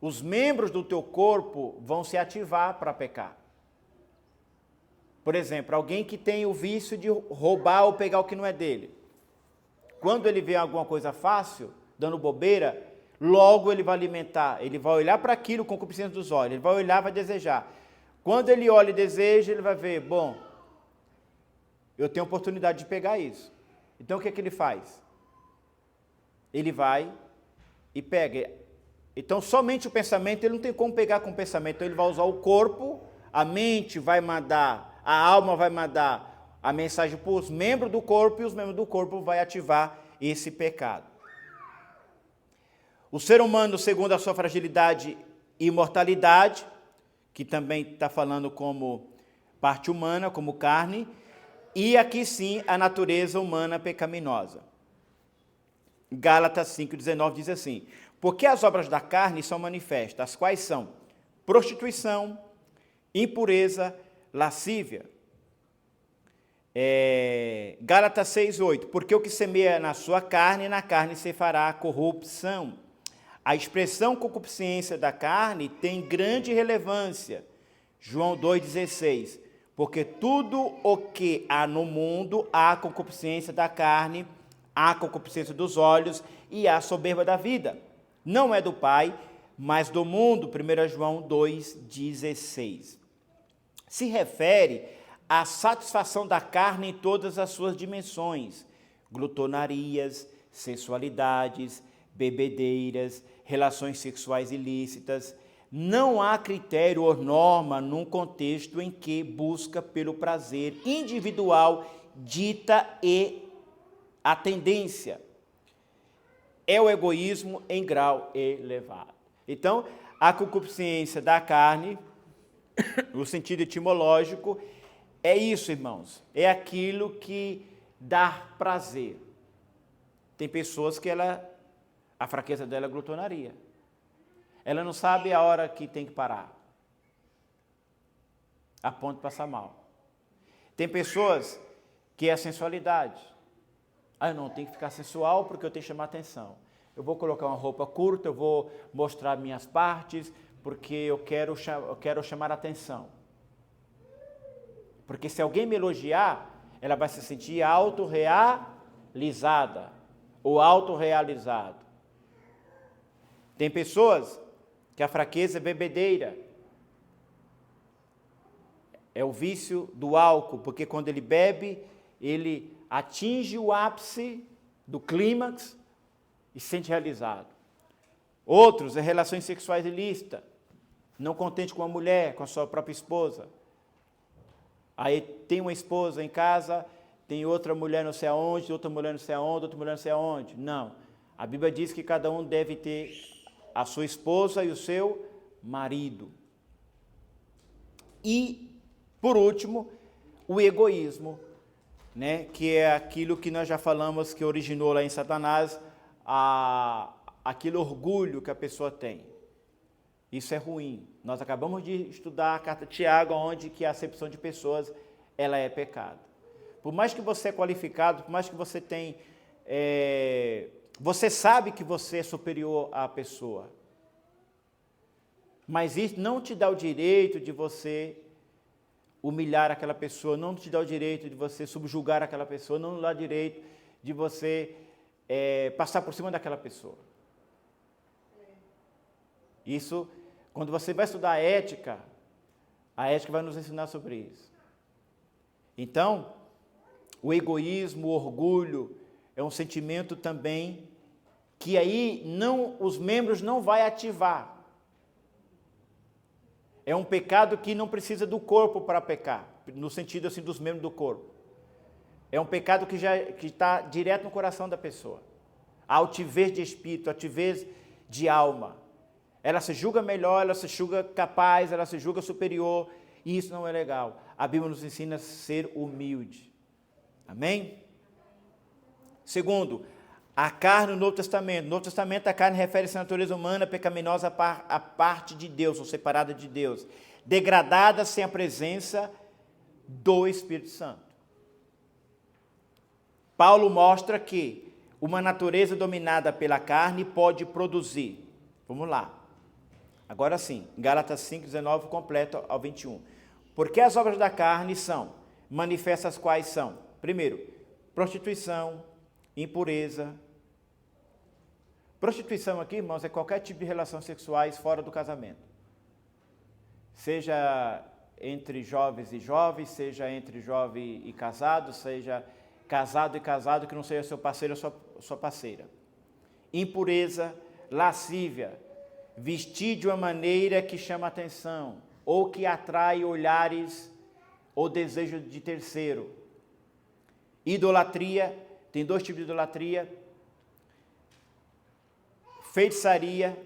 os membros do teu corpo vão se ativar para pecar. Por exemplo, alguém que tem o vício de roubar ou pegar o que não é dele. Quando ele vê alguma coisa fácil, dando bobeira, logo ele vai alimentar, ele vai olhar para aquilo com concupiscência dos olhos, ele vai olhar, vai desejar. Quando ele olha e deseja, ele vai ver, bom, eu tenho oportunidade de pegar isso. Então o que é que ele faz? Ele vai e pega. Então somente o pensamento, ele não tem como pegar com o pensamento, então ele vai usar o corpo, a mente vai mandar, a alma vai mandar a mensagem para os membros do corpo e os membros do corpo vai ativar esse pecado. O ser humano, segundo a sua fragilidade e imortalidade, que também está falando como parte humana, como carne, e aqui sim a natureza humana pecaminosa. Gálatas 5,19 diz assim: porque as obras da carne são manifestas, as quais são prostituição, impureza, lascívia. Gálatas 6,8, porque o que semeia na sua carne, na carne se fará corrupção. A expressão concupiscência da carne tem grande relevância. João 2,16, porque tudo o que há no mundo, há concupiscência da carne, há concupiscência dos olhos e há soberba da vida. Não é do Pai, mas do mundo. 1 João 2,16. Se refere à satisfação da carne em todas as suas dimensões: glutonarias, sensualidades, bebedeiras, relações sexuais ilícitas. Não há critério ou norma num contexto em que busca pelo prazer individual dita e a tendência. É o egoísmo em grau elevado. Então, a concupiscência da carne, no sentido etimológico, é isso, irmãos. É aquilo que dá prazer. Tem pessoas que a fraqueza dela é glutonaria. Ela não sabe a hora que tem que parar, a ponto de passar mal. Tem pessoas que é a sensualidade. Eu não tenho que ficar sensual porque eu tenho que chamar atenção. Eu vou colocar uma roupa curta, eu vou mostrar minhas partes porque eu quero chamar atenção. Porque se alguém me elogiar, ela vai se sentir autorrealizada ou autorrealizado. Tem pessoas que a fraqueza é bebedeira. É o vício do álcool, porque quando ele bebe, ele atinge o ápice do clímax e se sente realizado. Outros é relações sexuais ilícitas, não contente com a mulher, com a sua própria esposa. Aí tem uma esposa em casa, tem outra mulher não sei aonde, outra mulher não sei aonde, outra mulher não sei aonde. Não, a Bíblia diz que cada um deve ter a sua esposa e o seu marido. E, por último, o egoísmo, né, que é aquilo que nós já falamos que originou lá em Satanás, aquele orgulho que a pessoa tem. Isso é ruim. Nós acabamos de estudar a carta de Tiago, onde que a acepção de pessoas ela é pecado. Por mais que você é qualificado, por mais que você tenha você sabe que você é superior à pessoa, mas isso não te dá o direito de você humilhar aquela pessoa, não te dá o direito de você subjugar aquela pessoa, não dá o direito de você passar por cima daquela pessoa. Isso, quando você vai estudar a ética vai nos ensinar sobre isso. Então, o egoísmo, o orgulho, é um sentimento também que aí os membros não vai ativar. É um pecado que não precisa do corpo para pecar, no sentido assim dos membros do corpo. É um pecado que está direto no coração da pessoa. A altivez de espírito, a altivez de alma. Ela se julga melhor, ela se julga capaz, ela se julga superior, e isso não é legal. A Bíblia nos ensina a ser humilde. Amém? Segundo, a carne no Novo Testamento. No Novo Testamento, a carne refere-se à natureza humana pecaminosa à parte de Deus, ou separada de Deus, degradada sem a presença do Espírito Santo. Paulo mostra que uma natureza dominada pela carne pode produzir. Vamos lá. Agora sim, Gálatas 5, 19, completo ao 21. Porque as obras da carne são manifestas quais são? Primeiro, prostituição, impureza. Prostituição aqui, irmãos, é qualquer tipo de relações sexuais fora do casamento. Seja entre jovens e jovens, seja entre jovem e casado, seja casado e casado que não seja seu parceiro ou sua parceira. Impureza, lascívia, vestir de uma maneira que chama atenção, ou que atrai olhares ou desejo de terceiro. Idolatria, tem dois tipos de idolatria: feitiçaria,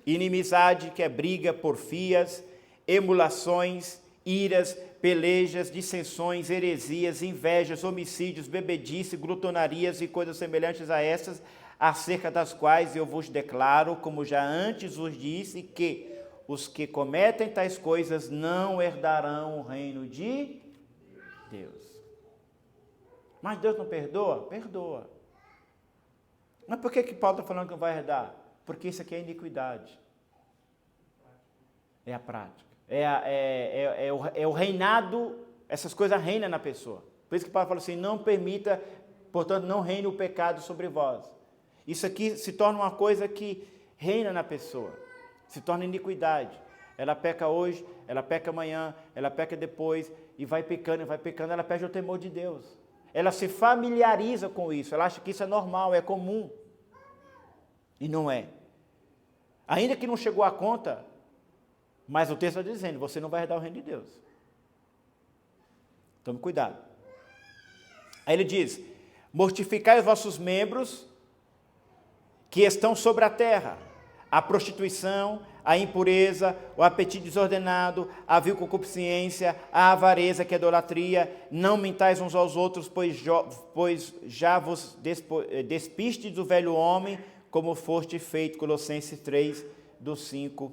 inimizade, que é briga, porfias, emulações, iras, pelejas, dissensões, heresias, invejas, homicídios, bebedice, glutonarias e coisas semelhantes a estas, acerca das quais eu vos declaro, como já antes vos disse, que os que cometem tais coisas não herdarão o reino de Deus. Mas Deus não perdoa? Perdoa. Mas por que Paulo está falando que não vai herdar? Porque isso aqui é iniquidade. É a prática. É o reinado, essas coisas reinam na pessoa. Por isso que Paulo fala assim, não permita, portanto, não reine o pecado sobre vós. Isso aqui se torna uma coisa que reina na pessoa, se torna iniquidade. Ela peca hoje, ela peca amanhã, ela peca depois, e vai pecando, ela perde o temor de Deus. Ela se familiariza com isso, ela acha que isso é normal, é comum. E não é. Ainda que não chegou à conta, mas o texto está dizendo, você não vai herdar o reino de Deus. Tome cuidado. Aí ele diz, mortificai os vossos membros que estão sobre a terra, a prostituição, a impureza, o apetite desordenado, a vil concupiscência, a avareza, que é idolatria. Não mentais uns aos outros, pois já vos despistes do velho homem, como foste feito. Colossenses 3, do 5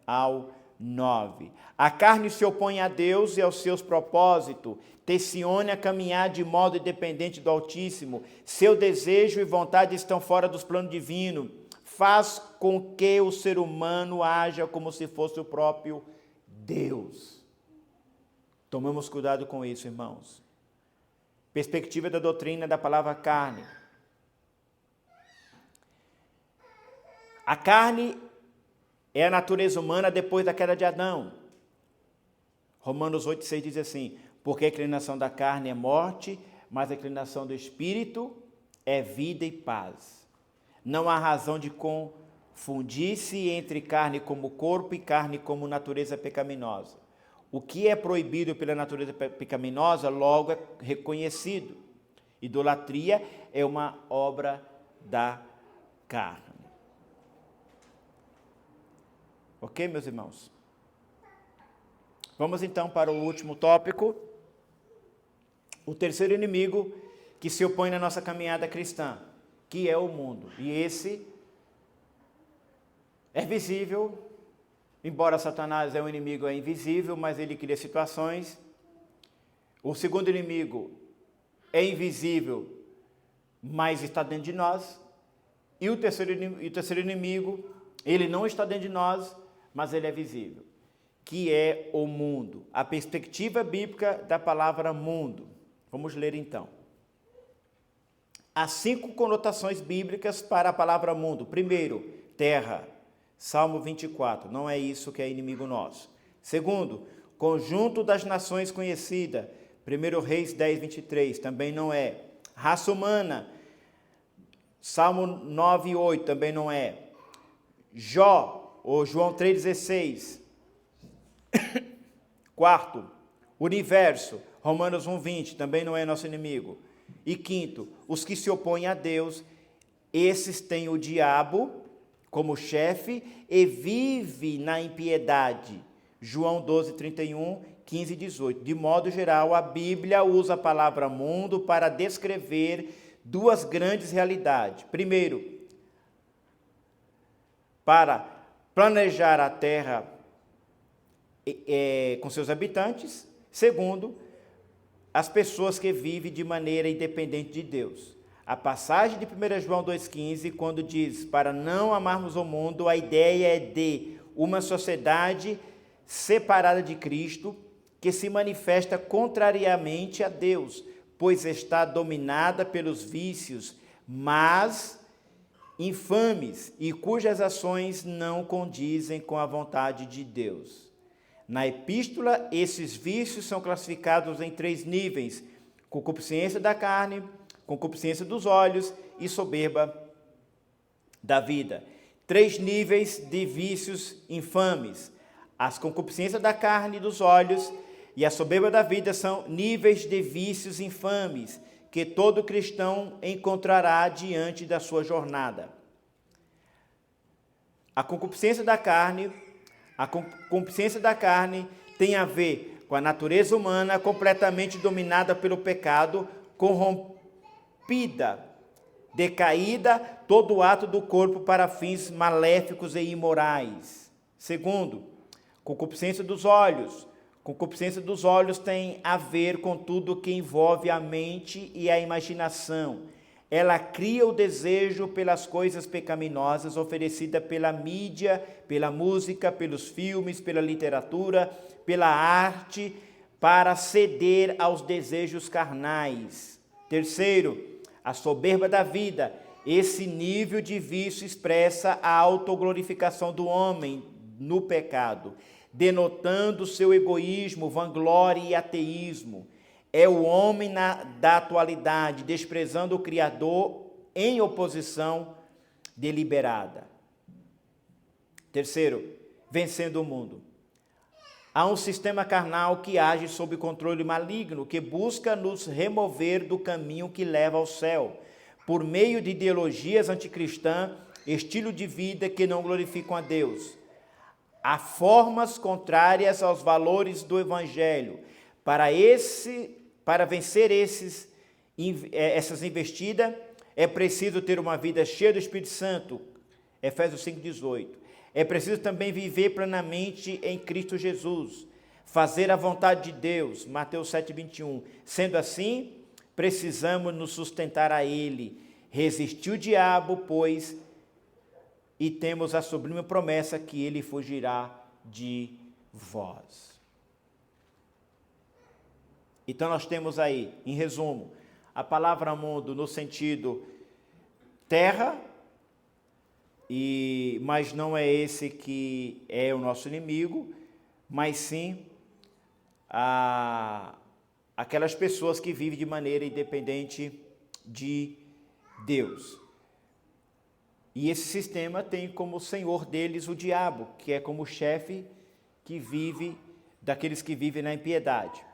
ao 9. A carne se opõe a Deus e aos seus propósitos, tecione a caminhar de modo independente do Altíssimo. Seu desejo e vontade estão fora dos planos divinos. Faz com que o ser humano haja como se fosse o próprio Deus. Tomamos cuidado com isso, irmãos. Perspectiva da doutrina da palavra carne. A carne é a natureza humana depois da queda de Adão. Romanos 8,6 diz assim, porque a inclinação da carne é morte, mas a inclinação do espírito é vida e paz. Não há razão de confundir-se entre carne como corpo e carne como natureza pecaminosa. O que é proibido pela natureza pecaminosa, logo é reconhecido. Idolatria é uma obra da carne. Ok, meus irmãos? Vamos então para o último tópico. O terceiro inimigo que se opõe na nossa caminhada cristã, que é o mundo. E esse é visível, embora Satanás é um inimigo invisível, mas ele cria situações. O segundo inimigo é invisível, mas está dentro de nós. E o terceiro inimigo, ele não está dentro de nós, mas ele é visível, que é o mundo. A perspectiva bíblica da palavra mundo. Vamos ler então. Há 5 conotações bíblicas para a palavra mundo. Primeiro, terra. Salmo 24, não é isso que é inimigo nosso. Segundo, conjunto das nações conhecida. 1 Reis 10, 23, também não é. Raça humana. Salmo 9, 8, também não é. Jó, ou João 3,16. Quarto, universo. Romanos 1, 20, também não é nosso inimigo. E quinto, os que se opõem a Deus, esses têm o diabo como chefe e vive na impiedade. João 12, 31, 15 e 18. De modo geral, a Bíblia usa a palavra mundo para descrever 2 grandes realidades. Primeiro, para planejar a terra com seus habitantes. Segundo, as pessoas que vivem de maneira independente de Deus. A passagem de 1 João 2,15, quando diz para não amarmos o mundo, a ideia é de uma sociedade separada de Cristo, que se manifesta contrariamente a Deus, pois está dominada pelos vícios, mas infames, e cujas ações não condizem com a vontade de Deus. Na epístola, esses vícios são classificados em 3 níveis: concupiscência da carne, concupiscência dos olhos e soberba da vida. 3 níveis de vícios infames. As concupiscências da carne e dos olhos e a soberba da vida são níveis de vícios infames que todo cristão encontrará diante da sua jornada. A concupiscência da carne tem a ver com a natureza humana completamente dominada pelo pecado, corrompida, decaída, todo o ato do corpo para fins maléficos e imorais. Segundo, concupiscência dos olhos. Concupiscência dos olhos tem a ver com tudo que envolve a mente e a imaginação. Ela cria o desejo pelas coisas pecaminosas oferecidas pela mídia, pela música, pelos filmes, pela literatura, pela arte, para ceder aos desejos carnais. Terceiro, a soberba da vida. Esse nível de vício expressa a autoglorificação do homem no pecado, denotando seu egoísmo, vanglória e ateísmo. É o homem da atualidade, desprezando o Criador em oposição deliberada. Terceiro, vencendo o mundo. Há um sistema carnal que age sob controle maligno, que busca nos remover do caminho que leva ao céu, por meio de ideologias anticristãs, estilo de vida que não glorificam a Deus. Há formas contrárias aos valores do Evangelho. Para vencer essas investidas, é preciso ter uma vida cheia do Espírito Santo. Efésios 5,18. É preciso também viver plenamente em Cristo Jesus. Fazer a vontade de Deus. Mateus 7,21. Sendo assim, precisamos nos sustentar a Ele. Resistir o diabo, pois, e temos a sublime promessa que Ele fugirá de vós. Então nós temos aí, em resumo, a palavra mundo no sentido terra, mas não é esse que é o nosso inimigo, mas sim aquelas pessoas que vivem de maneira independente de Deus. E esse sistema tem como senhor deles o diabo, que é como chefe que vive daqueles que vivem na impiedade.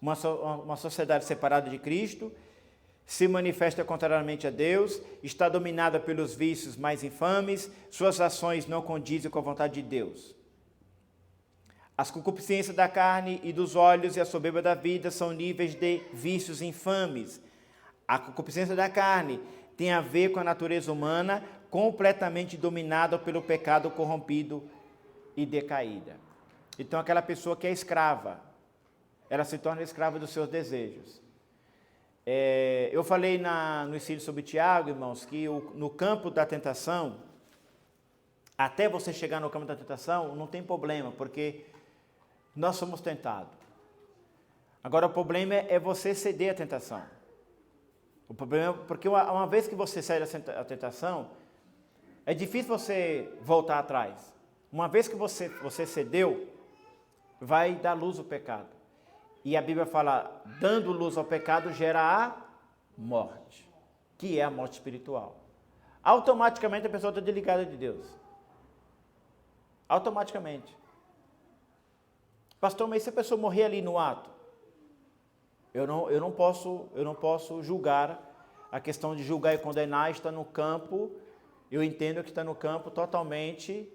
Uma sociedade separada de Cristo, se manifesta contrariamente a Deus, está dominada pelos vícios mais infames, suas ações não condizem com a vontade de Deus. As concupiscências da carne e dos olhos e a soberba da vida são níveis de vícios infames. A concupiscência da carne tem a ver com a natureza humana completamente dominada pelo pecado corrompido e decaída. Então, aquela pessoa que é escrava, ela se torna escrava dos seus desejos. Eu falei no ensino sobre Tiago, irmãos, que no campo da tentação, até você chegar no campo da tentação, não tem problema, porque nós somos tentados. Agora, o problema é você ceder à tentação. O problema é porque uma vez que você cede à tentação, é difícil você voltar atrás. Uma vez que você cedeu, vai dar luz ao pecado. E a Bíblia fala, dando luz ao pecado gera a morte, que é a morte espiritual. Automaticamente a pessoa está desligada de Deus. Automaticamente. Pastor, mas se a pessoa morrer ali no ato? Eu não posso julgar. A questão de julgar e condenar está no campo, eu entendo que está no campo totalmente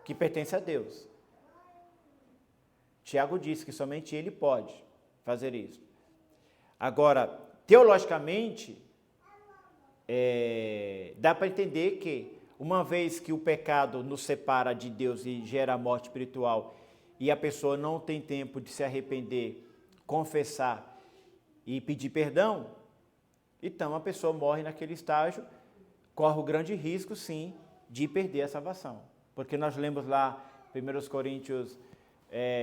que pertence a Deus. Tiago disse que somente ele pode fazer isso. Agora, teologicamente, dá para entender que, uma vez que o pecado nos separa de Deus e gera a morte espiritual, e a pessoa não tem tempo de se arrepender, confessar e pedir perdão, então a pessoa morre naquele estágio, corre o grande risco, sim, de perder a salvação. Porque nós lemos lá, 1 Coríntios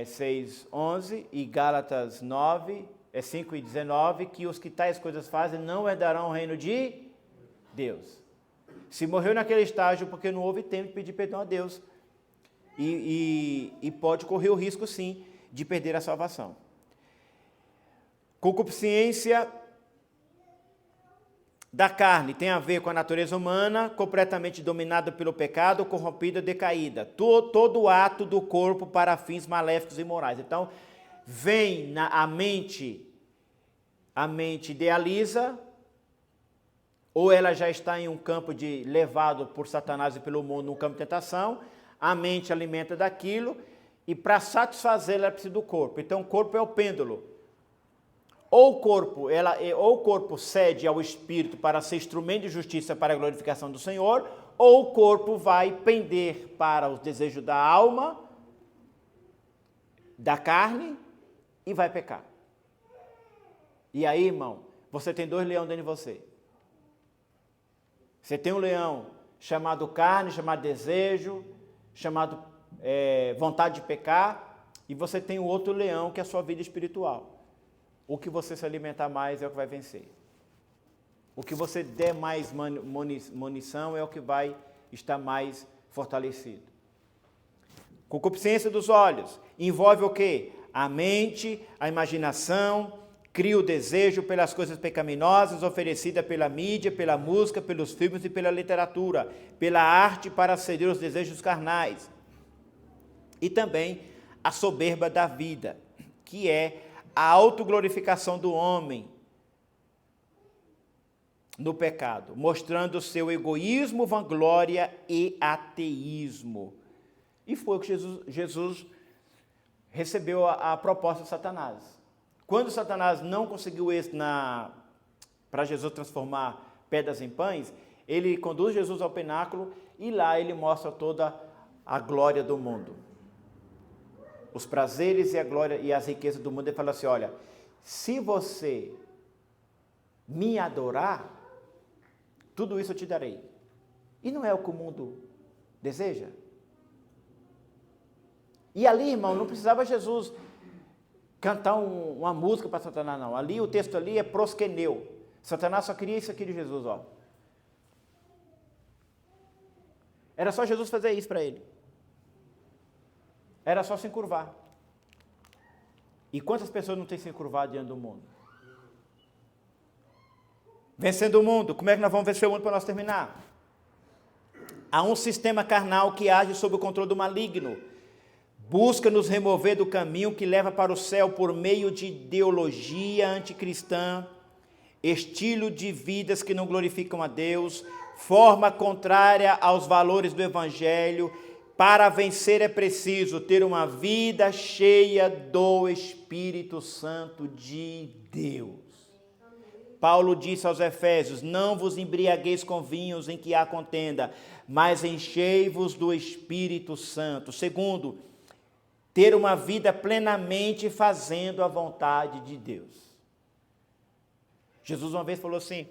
6, 11 e Gálatas 9, 5 e 19, que os que tais coisas fazem não herdarão o reino de Deus. Se morreu naquele estágio porque não houve tempo de pedir perdão a Deus, e pode correr o risco, sim, de perder a salvação. Concupiscência da carne tem a ver com a natureza humana, completamente dominada pelo pecado, corrompida, decaída. Todo ato do corpo para fins maléficos e imorais. Então, vem a mente idealiza, ou ela já está em um campo levado por Satanás e pelo mundo, num campo de tentação, a mente alimenta daquilo, e para satisfazer ela precisa do corpo. Então, o corpo é o pêndulo. Ou o corpo cede ao Espírito para ser instrumento de justiça para a glorificação do Senhor, ou o corpo vai pender para os desejos da alma, da carne, e vai pecar. E aí, irmão, você tem 2 leões dentro de você. Você tem um leão chamado carne, chamado desejo, chamado vontade de pecar, e você tem o outro leão que é a sua vida espiritual. O que você se alimentar mais é o que vai vencer. O que você der mais munição é o que vai estar mais fortalecido. Concupiscência dos olhos envolve o quê? A mente, a imaginação, cria o desejo pelas coisas pecaminosas oferecidas pela mídia, pela música, pelos filmes e pela literatura, pela arte para ceder os desejos carnais. E também a soberba da vida, que é a autoglorificação do homem no pecado, mostrando seu egoísmo, vanglória e ateísmo. E foi o que Jesus recebeu a proposta de Satanás. Quando Satanás não conseguiu êxito para Jesus transformar pedras em pães, ele conduz Jesus ao pináculo e lá ele mostra toda a glória do mundo. Os prazeres e a glória e as riquezas do mundo. Ele fala assim, olha, se você me adorar, tudo isso eu te darei. E não é o que o mundo deseja? E ali, irmão, não precisava Jesus cantar uma música para Satanás, não. Ali, o texto ali é prosqueneu. Satanás só queria isso aqui de Jesus, ó. Era só Jesus fazer isso para ele. Era só se encurvar. E quantas pessoas não têm se encurvado diante do mundo? Vencendo o mundo. Como é que nós vamos vencer o mundo para nós terminar? Há um sistema carnal que age sob o controle do maligno. Busca nos remover do caminho que leva para o céu por meio de ideologia anticristã, estilo de vidas que não glorificam a Deus, forma contrária aos valores do Evangelho. Para vencer é preciso ter uma vida cheia do Espírito Santo de Deus. Paulo disse aos Efésios, não vos embriagueis com vinhos em que há contenda, mas enchei-vos do Espírito Santo. Segundo, ter uma vida plenamente fazendo a vontade de Deus. Jesus uma vez falou assim,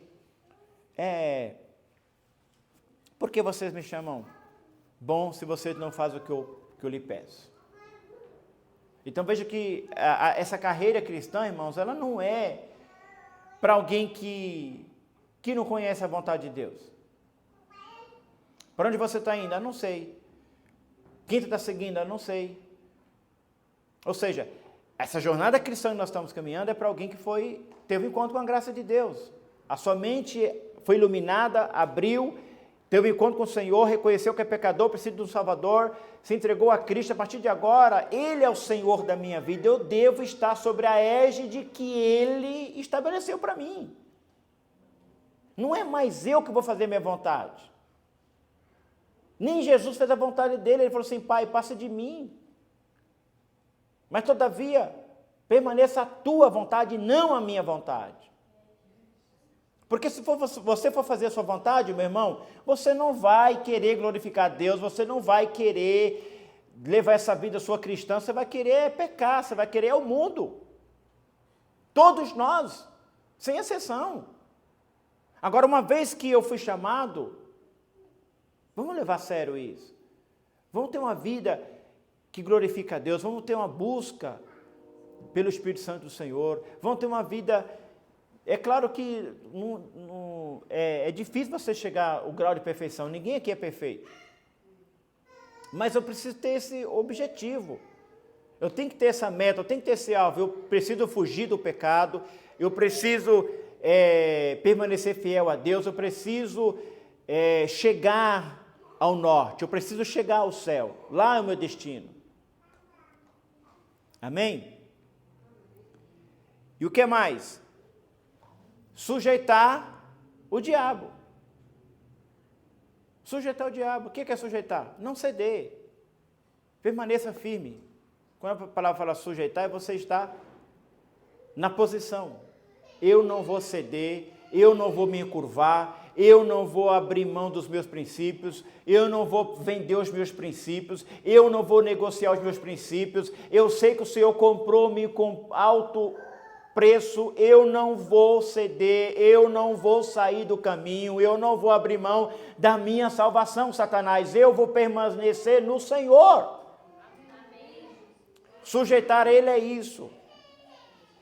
por que vocês me chamam bom se vocês não fazem o que eu lhe peço? Então veja que essa carreira cristã, irmãos, ela não é para alguém que não conhece a vontade de Deus. Para onde você está indo? Eu não sei. Quem você está seguindo? Eu não sei. Ou seja, essa jornada cristã que nós estamos caminhando é para alguém que teve um encontro com a graça de Deus. A sua mente foi iluminada, abriu, teve um encontro com o Senhor, reconheceu que é pecador, precisa de um Salvador, se entregou a Cristo. A partir de agora, Ele é o Senhor da minha vida. Eu devo estar sobre a égide que Ele estabeleceu para mim. Não é mais eu que vou fazer minha vontade. Nem Jesus fez a vontade dele. Ele falou assim, Pai, passa de mim. Mas, todavia, permaneça a tua vontade e não a minha vontade. Porque se você for fazer a sua vontade, meu irmão, você não vai querer glorificar a Deus, você não vai querer levar essa vida sua cristã, você vai querer pecar, você vai querer o mundo. Todos nós, sem exceção. Agora, uma vez que eu fui chamado, vamos levar a sério isso. Vamos ter uma vida que glorifica a Deus, vamos ter uma busca pelo Espírito Santo do Senhor, vamos ter uma vida... É claro que é difícil você chegar ao grau de perfeição, ninguém aqui é perfeito. Mas eu preciso ter esse objetivo, eu tenho que ter essa meta, eu tenho que ter esse alvo, eu preciso fugir do pecado, eu preciso permanecer fiel a Deus, eu preciso chegar ao norte, eu preciso chegar ao céu, lá é o meu destino. Amém? E o que mais? Sujeitar o diabo. Sujeitar o diabo. O que é sujeitar? Não ceder. Permaneça firme. Quando a palavra fala sujeitar, é você estar na posição. Eu não vou ceder, eu não vou me encurvar, eu não vou abrir mão dos meus princípios, eu não vou vender os meus princípios, eu não vou negociar os meus princípios, eu sei que o Senhor comprou-me com alto preço, eu não vou ceder, eu não vou sair do caminho, eu não vou abrir mão da minha salvação, Satanás, eu vou permanecer no Senhor. Sujeitar Ele é isso,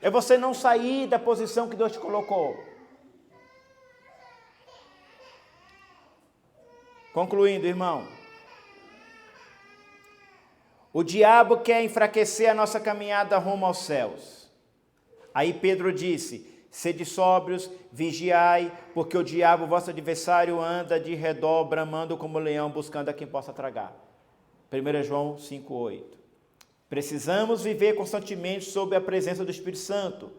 é você não sair da posição que Deus te colocou. Concluindo, irmão, o diabo quer enfraquecer a nossa caminhada rumo aos céus. Aí Pedro disse, sede sóbrios, vigiai, porque o diabo, vosso adversário, anda de redor, bramando como leão, buscando a quem possa tragar. 1 João 5,8. Precisamos viver constantemente sob a presença do Espírito Santo,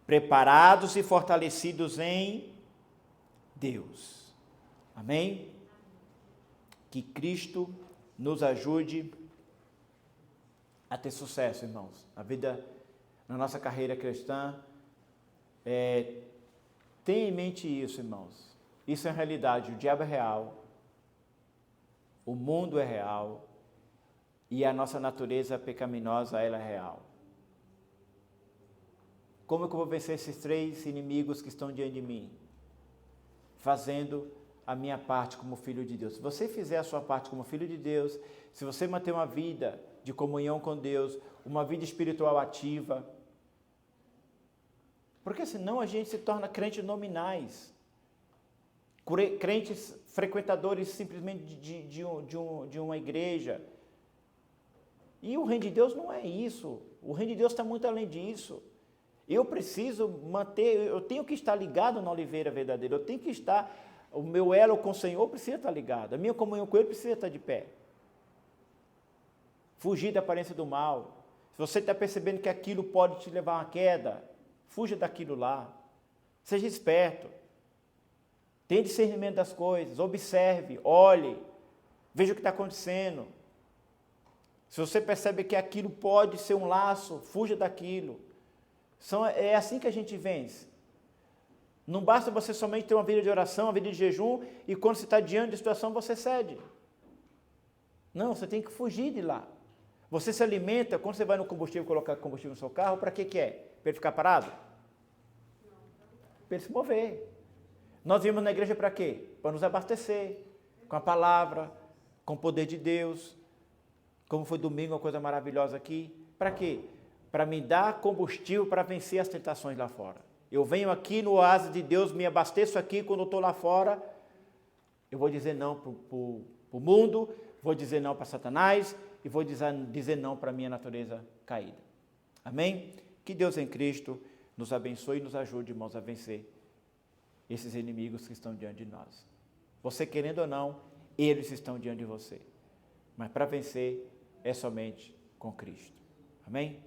preparados e fortalecidos em Deus. Amém? Que Cristo nos ajude a ter sucesso, irmãos, na nossa carreira cristã. Tenha em mente isso, irmãos. Isso é realidade. O diabo é real, o mundo é real e a nossa natureza pecaminosa, ela é real. Como é que eu vou vencer esses 3 inimigos que estão diante de mim? Fazendo a minha parte como filho de Deus. Se você fizer a sua parte como filho de Deus, se você manter uma vida de comunhão com Deus, uma vida espiritual ativa, porque senão a gente se torna crentes nominais, crentes frequentadores simplesmente de uma igreja. E o reino de Deus não é isso, o reino de Deus está muito além disso. Eu preciso eu tenho que estar ligado na oliveira verdadeira, eu tenho que estar... O meu elo com o Senhor precisa estar ligado. A minha comunhão com Ele precisa estar de pé. Fugir da aparência do mal. Se você está percebendo que aquilo pode te levar a uma queda, fuja daquilo lá. Seja esperto. Tenha discernimento das coisas. Observe, olhe. Veja o que está acontecendo. Se você percebe que aquilo pode ser um laço, fuja daquilo. É assim que a gente vence. Não basta você somente ter uma vida de oração, uma vida de jejum, e quando você está diante de situação, você cede. Não, você tem que fugir de lá. Você se alimenta, quando você vai no combustível, colocar combustível no seu carro, para que é? Para ele ficar parado? para ele se mover. Nós viemos na igreja para quê? Para nos abastecer com a palavra, com o poder de Deus. Como foi domingo, uma coisa maravilhosa aqui. Para quê? Para me dar combustível para vencer as tentações lá fora. Eu venho aqui no oásis de Deus, me abasteço aqui, quando eu estou lá fora, eu vou dizer não para o mundo, vou dizer não para Satanás e vou dizer não para a minha natureza caída. Amém? Que Deus em Cristo nos abençoe e nos ajude, irmãos, a vencer esses inimigos que estão diante de nós. Você querendo ou não, eles estão diante de você. Mas para vencer é somente com Cristo. Amém?